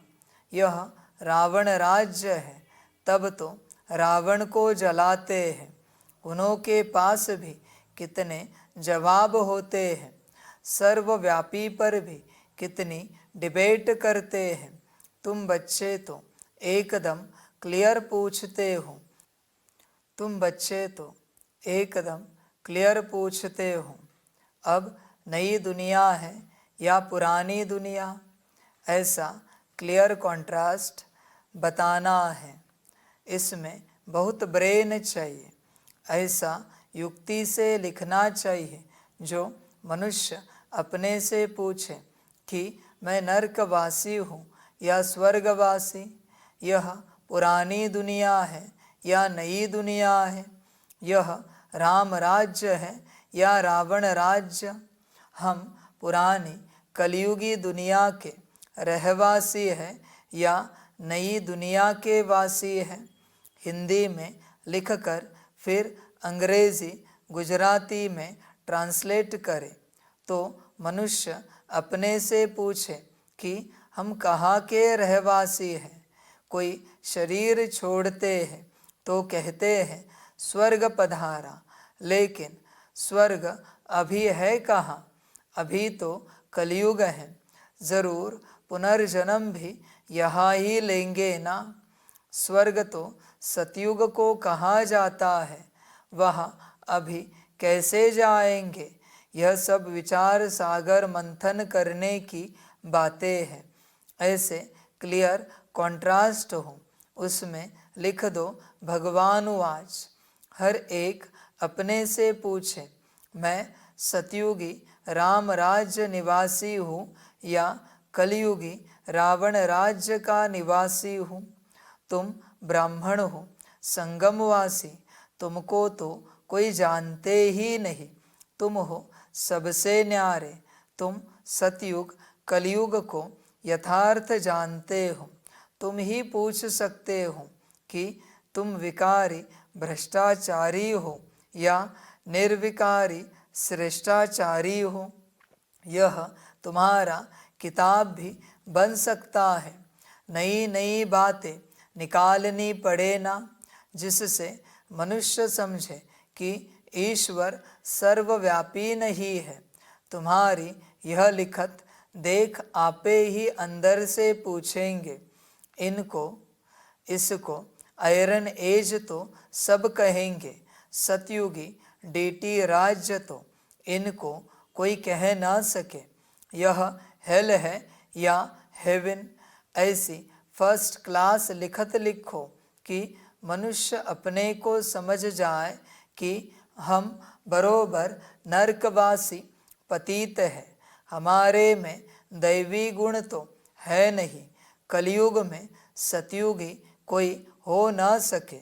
यह रावण राज्य है। तब तो रावण को जलाते हैं। उनके पास भी कितने जवाब होते हैं। सर्वव्यापी पर भी कितनी डिबेट करते हैं। तुम बच्चे तो एकदम क्लियर पूछते हो। तुम बच्चे तो एकदम क्लियर पूछते हो। अब नई दुनिया है या पुरानी दुनिया, ऐसा क्लियर कॉन्ट्रास्ट बताना है। इसमें बहुत ब्रेन चाहिए। ऐसा युक्ति से लिखना चाहिए जो मनुष्य अपने से पूछे कि मैं नरकवासी हूँ या स्वर्गवासी, यह पुरानी दुनिया है या नई दुनिया है, यह राम राज्य है या रावण राज्य। हम पुरानी कलयुगी दुनिया के रहवासी हैं या नई दुनिया के वासी हैं। हिंदी में लिखकर फिर अंग्रेजी गुजराती में ट्रांसलेट करें तो मनुष्य अपने से पूछे कि हम कहाँ के रहवासी हैं। कोई शरीर छोड़ते हैं तो कहते हैं स्वर्ग पधारा, लेकिन स्वर्ग अभी है कहाँ? अभी तो कलयुग है। ज़रूर पुनर्जन्म भी यहाँ ही लेंगे ना। स्वर्ग तो सतयुग को कहा जाता है, वहाँ अभी कैसे जाएंगे। यह सब विचार सागर मंथन करने की बातें हैं। ऐसे क्लियर कॉन्ट्रास्ट हो उसमें लिख दो भगवान वाच। हर एक अपने से पूछे, मैं सतयुगी राम राज्य निवासी हूँ या कलयुगी रावण राज्य का निवासी हूँ। तुम ब्राह्मण हो, संगमवासी, तुमको तो कोई जानते ही नहीं। तुम हो सबसे न्यारे, तुम सतयुग कलयुग को यथार्थ जानते हो। तुम ही पूछ सकते हो कि तुम विकारी भ्रष्टाचारी हो या निर्विकारी श्रेष्ठाचारी हो। यह तुम्हारा किताब भी बन सकता है। नई नई बातें निकालनी पड़े ना, जिससे मनुष्य समझे कि ईश्वर सर्वव्यापी नहीं है। तुम्हारी यह लिखत देख आपे ही अंदर से पूछेंगे, इनको इसको आयरन एज तो सब कहेंगे, सतयुगी डीटी राज्य तो इनको कोई कह ना सके। यह हेल है या हेवन, ऐसी फर्स्ट क्लास लिखत लिखो कि मनुष्य अपने को समझ जाए कि हम बरोबर नरकवासी पतित है। हमारे में दैवी गुण तो है नहीं। कलयुग में सतयुगी कोई हो ना सके।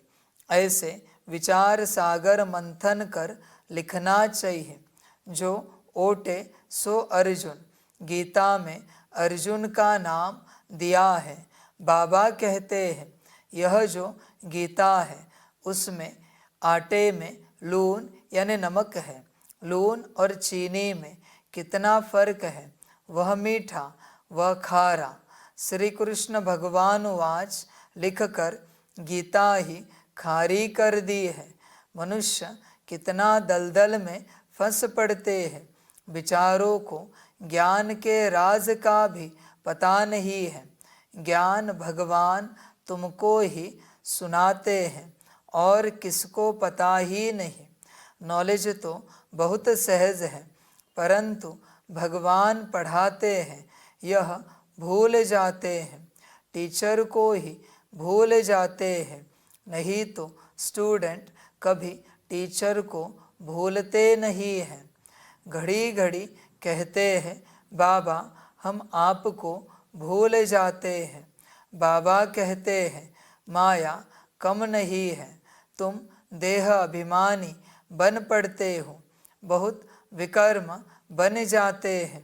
ऐसे विचार सागर मंथन कर लिखना चाहिए। जो ओटे सो अर्जुन, गीता में अर्जुन का नाम दिया है। बाबा कहते हैं यह जो गीता है उसमें आटे में लून यानी नमक है। लून और चीनी में कितना फर्क है, वह मीठा वह खारा। श्री कृष्ण भगवान वाच लिखकर गीता ही खारी कर दी है। मनुष्य कितना दलदल में फंस पड़ते हैं। विचारों को ज्ञान के राज का भी पता नहीं है। ज्ञान भगवान तुमको ही सुनाते हैं और किसको पता ही नहीं। नॉलेज तो बहुत सहज है, परंतु भगवान पढ़ाते हैं यह भूल जाते हैं। टीचर को ही भूल जाते हैं, नहीं तो स्टूडेंट कभी टीचर को भूलते नहीं हैं। घड़ी घड़ी कहते हैं बाबा हम आपको भूल जाते हैं। बाबा कहते हैं माया कम नहीं है, तुम देह अभिमानी बन पड़ते हो, बहुत विकर्म बन जाते हैं।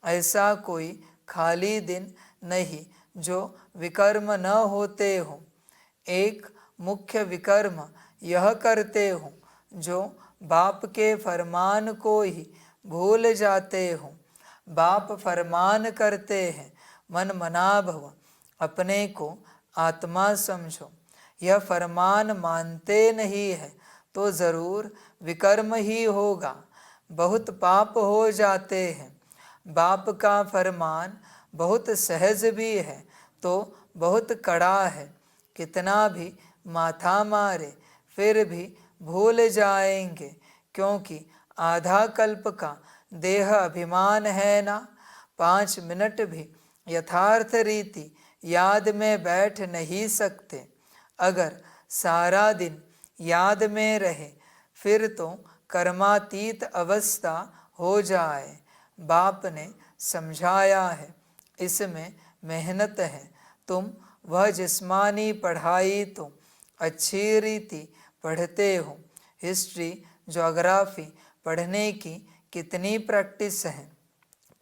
ऐसा कोई खाली दिन नहीं जो विकर्म न होते हो। एक मुख्य विकर्म यह करते हो जो बाप के फरमान को ही भूल जाते हो। बाप फरमान करते हैं मन मना भव, अपने को आत्मा समझो। यह फरमान मानते नहीं है तो ज़रूर विकर्म ही होगा, बहुत पाप हो जाते हैं। बाप का फरमान बहुत सहज भी है तो बहुत कड़ा है। कितना भी माथा मारे फिर भी भूल जाएंगे, क्योंकि आधा कल्प का देह अभिमान है ना। 5 मिनट भी यथार्थ रीति याद में बैठ नहीं सकते। अगर सारा दिन याद में रहे फिर तो कर्मातीत अवस्था हो जाए। बाप ने समझाया है, इसमें मेहनत है। तुम वह जिस्मानी पढ़ाई तो अच्छी रीति पढ़ते हो, हिस्ट्री ज्योग्राफी पढ़ने की कितनी प्रैक्टिस है,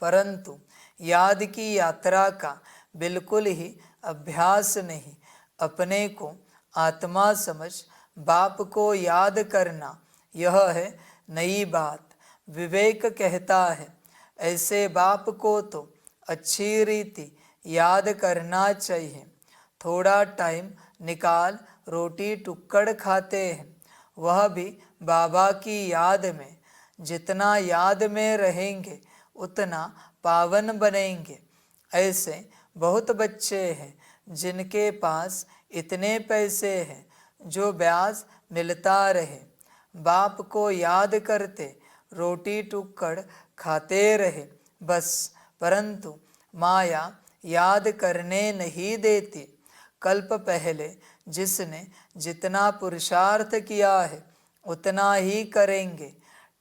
परंतु याद की यात्रा का बिल्कुल ही अभ्यास नहीं। अपने को आत्मा समझ बाप को याद करना यह है नई बात। विवेक कहता है ऐसे बाप को तो अच्छी रीति याद करना चाहिए। थोड़ा टाइम निकाल रोटी टुक्कड़ खाते हैं, वह भी बाबा की याद में। जितना याद में रहेंगे उतना पावन बनेंगे। ऐसे बहुत बच्चे हैं जिनके पास इतने पैसे हैं जो ब्याज मिलता रहे। बाप को याद करते रोटी टुक्कड़ खाते रहे बस, परंतु माया याद करने नहीं देती। कल्प पहले जिसने जितना पुरुषार्थ किया है उतना ही करेंगे।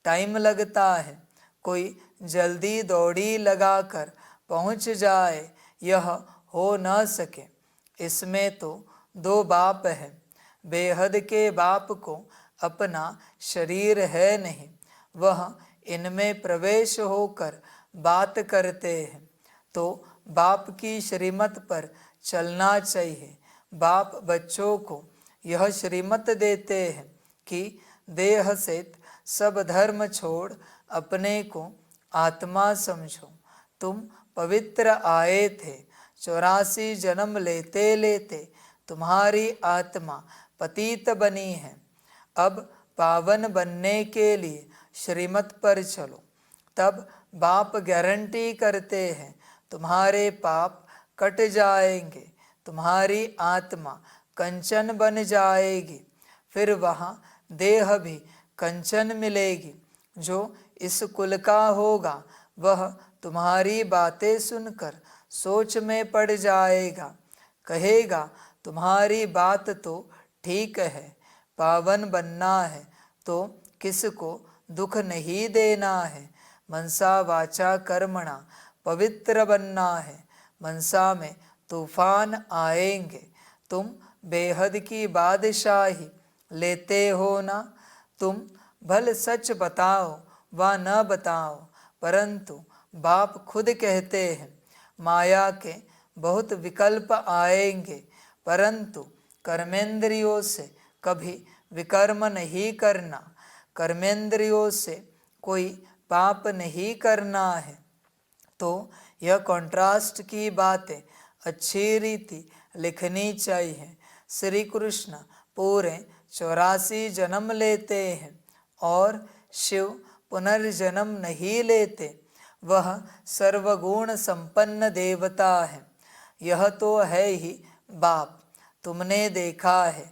टाइम लगता है, कोई जल्दी दौड़ी लगाकर पहुंच जाए, यह हो न सके। इसमें तो दो बाप है, बेहद के बाप को अपना शरीर है नहीं, वह इनमें प्रवेश होकर बात करते हैं। तो बाप की श्रीमत पर चलना चाहिए। बाप बच्चों को यह श्रीमत देते हैं कि देह से सब धर्म छोड़ अपने को आत्मा समझो। तुम पवित्र आए थे, 84 जन्म लेते लेते तुम्हारी आत्मा पतित बनी है। अब पावन बनने के लिए श्रीमत पर चलो। तब बाप गारंटी करते हैं तुम्हारे पाप कट जाएंगे, तुम्हारी आत्मा कंचन बन जाएगी। फिर वहाँ देह भी कंचन मिलेगी। जो इस कुल का होगा वह तुम्हारी बातें सुनकर सोच में पड़ जाएगा, कहेगा तुम्हारी बात तो ठीक है, पावन बनना है तो किसको दुख नहीं देना है। मनसा वाचा कर्मणा पवित्र बनना है। मनसा में तूफान आएंगे। तुम बेहद की बादशाही लेते हो ना। तुम भल सच बताओ व न बताओ, परंतु बाप खुद कहते हैं माया के बहुत विकल्प आएंगे, परंतु कर्मेंद्रियों से कभी विकर्म नहीं करना। कर्मेंद्रियों से कोई पाप नहीं करना है। तो यह कॉन्ट्रास्ट की बातें अच्छी रीति लिखनी चाहिए। श्री कृष्ण पूरे 84 जन्म लेते हैं और शिव पुनर्जन्म नहीं लेते। वह सर्वगुण संपन्न देवता है। यह तो है ही बाप। तुमने देखा है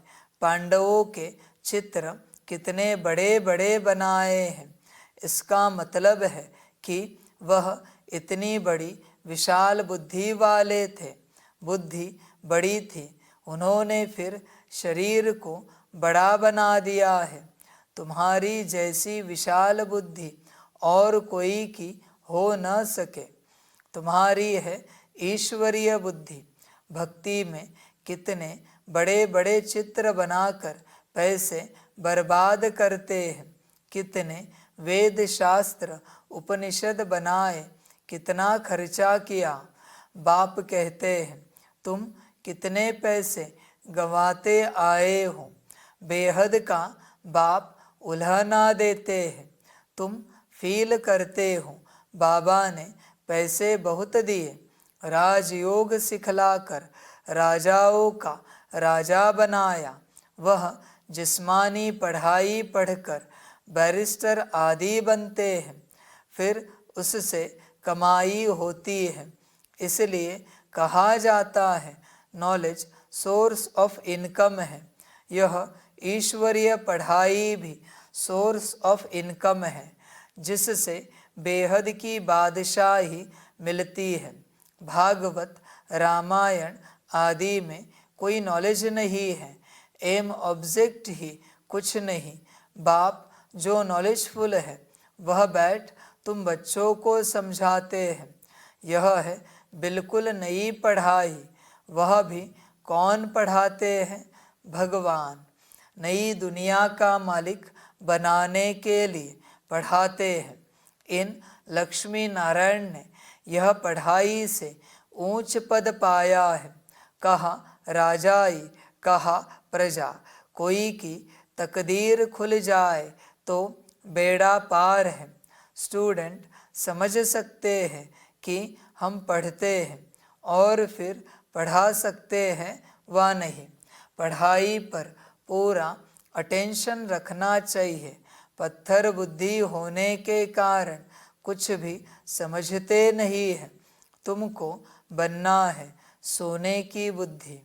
पांडवों के चित्र कितने बड़े बड़े बनाए हैं। इसका मतलब है कि वह इतनी बड़ी विशाल बुद्धि वाले थे। बुद्धि बड़ी थी, उन्होंने फिर शरीर को बड़ा बना दिया है। तुम्हारी जैसी विशाल बुद्धि और कोई की हो न सके। तुम्हारी है ईश्वरीय बुद्धि। भक्ति में कितने बड़े बड़े चित्र बनाकर पैसे बर्बाद करते हैं। कितने वेद शास्त्र उपनिषद बनाए, कितना खर्चा किया। बाप कहते हैं तुम कितने पैसे गंवाते आए हो। बेहद का बाप उल्हाना देते हैं। तुम फील करते हो बाबा ने पैसे बहुत दिए, राजयोग सिखलाकर राजाओं का राजा बनाया। वह जिस्मानी पढ़ाई पढ़कर बैरिस्टर आदि बनते हैं, फिर उससे कमाई होती है। इसलिए कहा जाता है नॉलेज सोर्स ऑफ इनकम है। यह ईश्वरीय पढ़ाई भी सोर्स ऑफ इनकम है, जिससे बेहद की बादशाही मिलती है। भागवत रामायण आदि में कोई नॉलेज नहीं है, एम ऑब्जेक्ट ही कुछ नहीं। बाप जो नॉलेजफुल है वह बैठ तुम बच्चों को समझाते हैं। यह है बिल्कुल नई पढ़ाई। वह भी कौन पढ़ाते हैं? भगवान। नई दुनिया का मालिक बनाने के लिए पढ़ाते हैं। इन लक्ष्मी नारायण ने यह पढ़ाई से ऊंच पद पाया है। कहा राजाई, कहा प्रजा। कोई की तकदीर खुल जाए तो बेड़ा पार है। स्टूडेंट समझ सकते हैं कि हम पढ़ते हैं और फिर पढ़ा सकते हैं व नहीं। पढ़ाई पर पूरा अटेंशन रखना चाहिए। पत्थर बुद्धि होने के कारण कुछ भी समझते नहीं है। तुमको बनना है सोने की बुद्धि।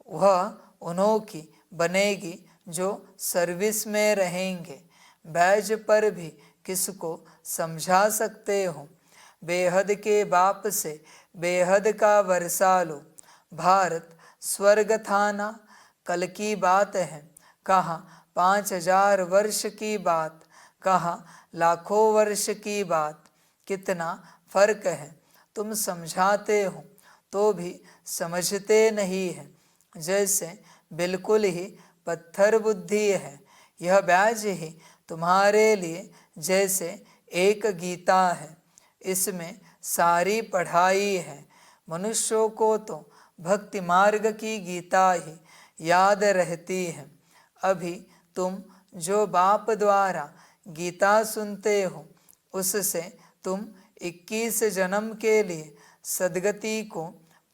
वह उन्हों की बनेगी जो सर्विस में रहेंगे। बैज पर भी किसको समझा सकते हो। बेहद के बाप से बेहद का वर्षा लो। भारत स्वर्ग था ना, कल की बात है। कहाँ 5000 वर्ष की बात, कहाँ लाखों वर्ष की बात। कितना फर्क है, तुम समझाते हो तो भी समझते नहीं है। जैसे बिल्कुल ही पत्थर बुद्धि है। यह बैज ही तुम्हारे लिए जैसे एक गीता है। इसमें सारी पढ़ाई है। मनुष्यों को तो भक्ति मार्ग की गीता ही याद रहती है। अभी तुम जो बाप द्वारा गीता सुनते हो, उससे तुम 21 जन्म के लिए सद्गति को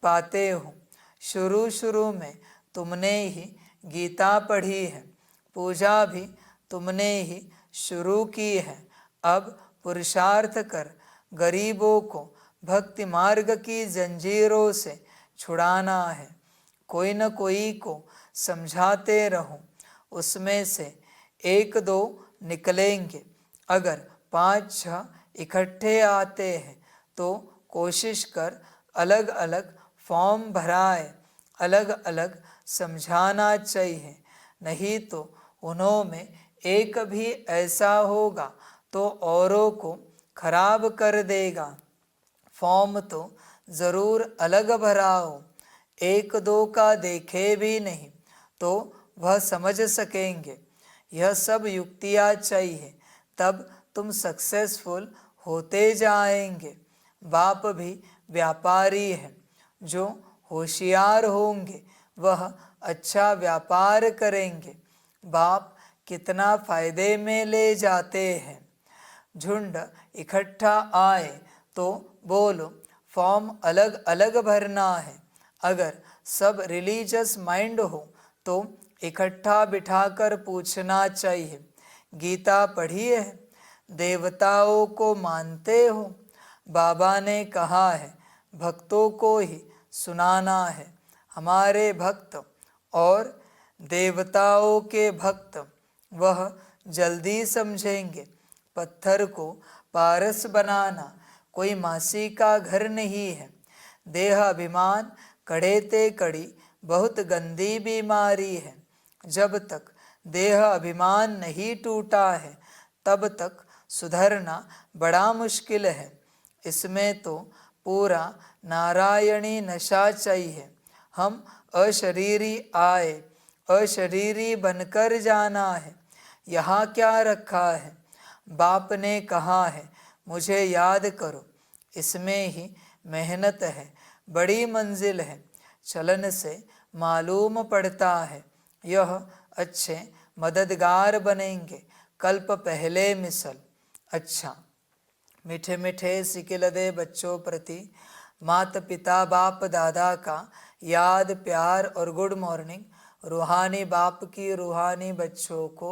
पाते हो। शुरू शुरू में तुमने ही गीता पढ़ी है, पूजा भी तुमने ही शुरू की है। अब पुरुषार्थ कर गरीबों को भक्ति मार्ग की जंजीरों से छुड़ाना है। कोई न कोई को समझाते रहो, उसमें से 1-2 निकलेंगे। अगर 5-6 इकट्ठे आते हैं तो कोशिश कर अलग अलग फॉर्म भराए, अलग अलग समझाना चाहिए। नहीं तो उन्होंने एक भी ऐसा होगा तो औरों को खराब कर देगा। फॉर्म तो ज़रूर अलग भराओ। 1-2 का देखे भी नहीं तो वह समझ सकेंगे। यह सब युक्तियाँ चाहिए, तब तुम सक्सेसफुल होते जाएंगे। बाप भी व्यापारी है। जो होशियार होंगे वह अच्छा व्यापार करेंगे। बाप कितना फायदे में ले जाते हैं। झुंड इकट्ठा आए तो बोलो फॉर्म अलग अलग भरना है। अगर सब रिलीजियस माइंड हो तो इकट्ठा बिठाकर पूछना चाहिए, गीता पढ़ी है, देवताओं को मानते हो। बाबा ने कहा है भक्तों को ही सुनाना है। हमारे भक्त और देवताओं के भक्त वह जल्दी समझेंगे। पत्थर को पारस बनाना कोई मासी का घर नहीं है। देह अभिमान कड़े ते कड़ी बहुत गंदी बीमारी है। जब तक देह अभिमान नहीं टूटा है तब तक सुधरना बड़ा मुश्किल है। इसमें तो पूरा नारायणी नशा चाहिए। हम अशरीरी आए, अशरीरी बनकर जाना है। यहाँ क्या रखा है? बाप ने कहा है मुझे याद करो। इसमें ही मेहनत है, बड़ी मंजिल है। चलन से मालूम पड़ता है। यह अच्छे मददगार बनेंगे। कल्प पहले मिसल। अच्छा, मीठे मीठे सिकिलदे बच्चों प्रति माता पिता बाप दादा का याद प्यार और गुड मॉर्निंग। रूहानी बाप की रूहानी बच्चों को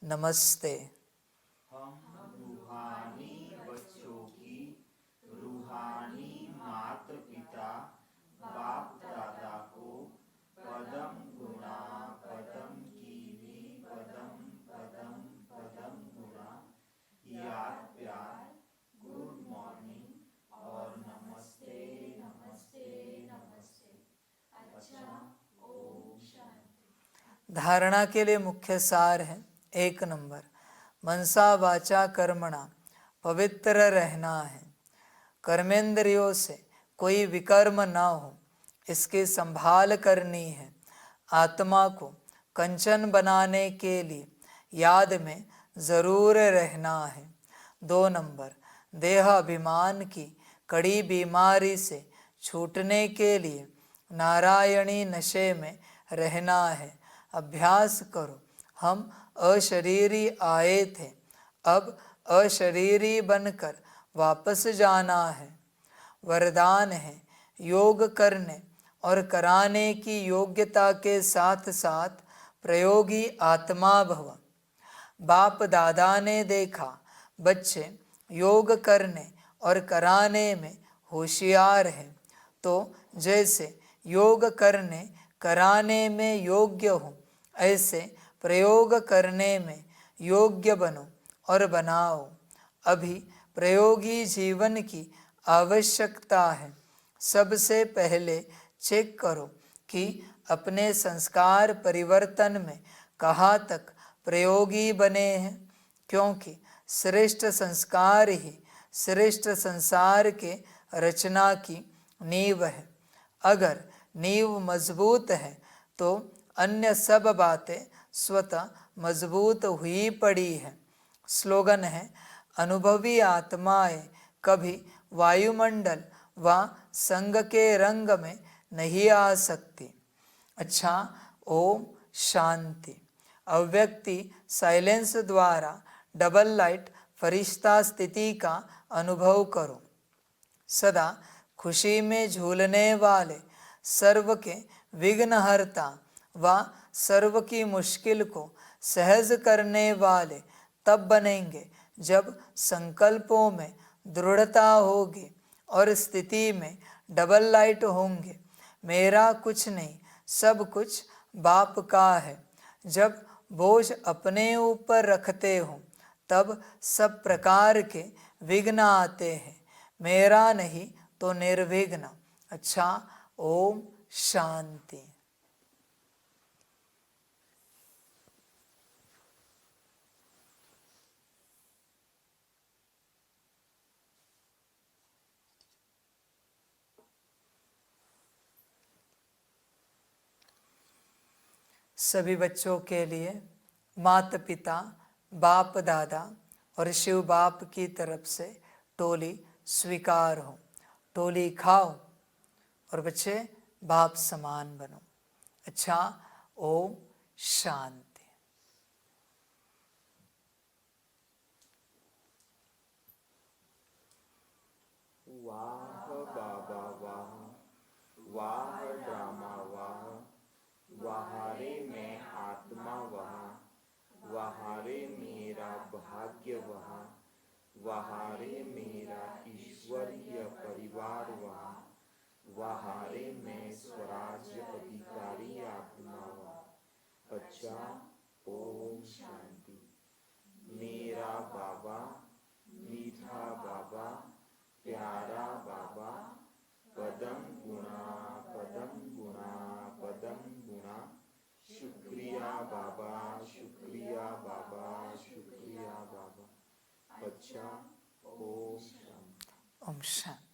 नमस्ते। हम रूहानी बच्चों की रूहानी माता पिता बाप दादा को पदम गुणा पदम कीवी पदम पदम पदम गुणा याद प्यार गुड मॉर्निंग और नमस्ते नमस्ते नमस्ते। अच्छा, ओम शांति। धारणा के लिए मुख्य सार है। 1 नंबर, मनसा वाचा कर्मणा पवित्र रहना है। कर्मेंद्रियों से कोई विकर्म ना हो, इसकी संभाल करनी है। आत्मा को कंचन बनाने के लिए याद में ज़रूर रहना है। 2 नंबर, देह अभिमान की कड़ी बीमारी से छूटने के लिए नारायणी नशे में रहना है। अभ्यास करो। हम अशरीरी आए थे, अब अशरीरी बनकर वापस जाना है। वरदान है योग करने और कराने की योग्यता के साथ साथ प्रयोगी आत्मा भव। बाप दादा ने देखा बच्चे योग करने और कराने में होशियार हैं, तो जैसे योग करने कराने में योग्य हो, ऐसे प्रयोग करने में योग्य बनो और बनाओ। अभी प्रयोगी जीवन की आवश्यकता है। सबसे पहले चेक करो कि अपने संस्कार परिवर्तन में कहाँ तक प्रयोगी बने हैं, क्योंकि श्रेष्ठ संस्कार ही श्रेष्ठ संसार के रचना की नींव है। अगर नींव मजबूत है तो अन्य सब बातें स्वतः मजबूत हुई पड़ी है। स्लोगन है, अनुभवी आत्माएं कभी वायुमंडल व संग के रंग में नहीं आ सकती। अच्छा, ओम शांति। अव्यक्ति साइलेंस द्वारा डबल लाइट फरिश्ता स्थिति का अनुभव करो। सदा खुशी में झूलने वाले, सर्व के विघ्नहर्ता व सर्व की मुश्किल को सहज करने वाले तब बनेंगे जब संकल्पों में दृढ़ता होगी और स्थिति में डबल लाइट होंगे। मेरा कुछ नहीं, सब कुछ बाप का है। जब बोझ अपने ऊपर रखते हो तब सब प्रकार के विघ्न आते हैं। मेरा नहीं तो निर्विघ्न। अच्छा, ओम शांति। सभी बच्चों के लिए माता पिता, बाप दादा और शिव बाप की तरफ से टोली स्वीकार हो। टोली खाओ और बच्चे बाप समान बनो। अच्छा, ओम शांति। वाह बाबा वाह, वाह ड्रामा वाह, वाहारे मैं आत्मा वहा, वहारे मेरा भाग्य वहा, वहारे मेरा ईश्वरीय परिवार वहा, वहारे मैं स्वराज्य अधिकारी आत्मा वहा। अच्छा, ओम शांति। मेरा बाबा, मीठा बाबा, प्यारा बाबा, पदम गुणा पदम गुणा पदम गुणा, शुक्रिया बाबा, शुक्रिया बाबा, शुक्रिया बाबा। अच्छा, ओम शांति। ओम शांति।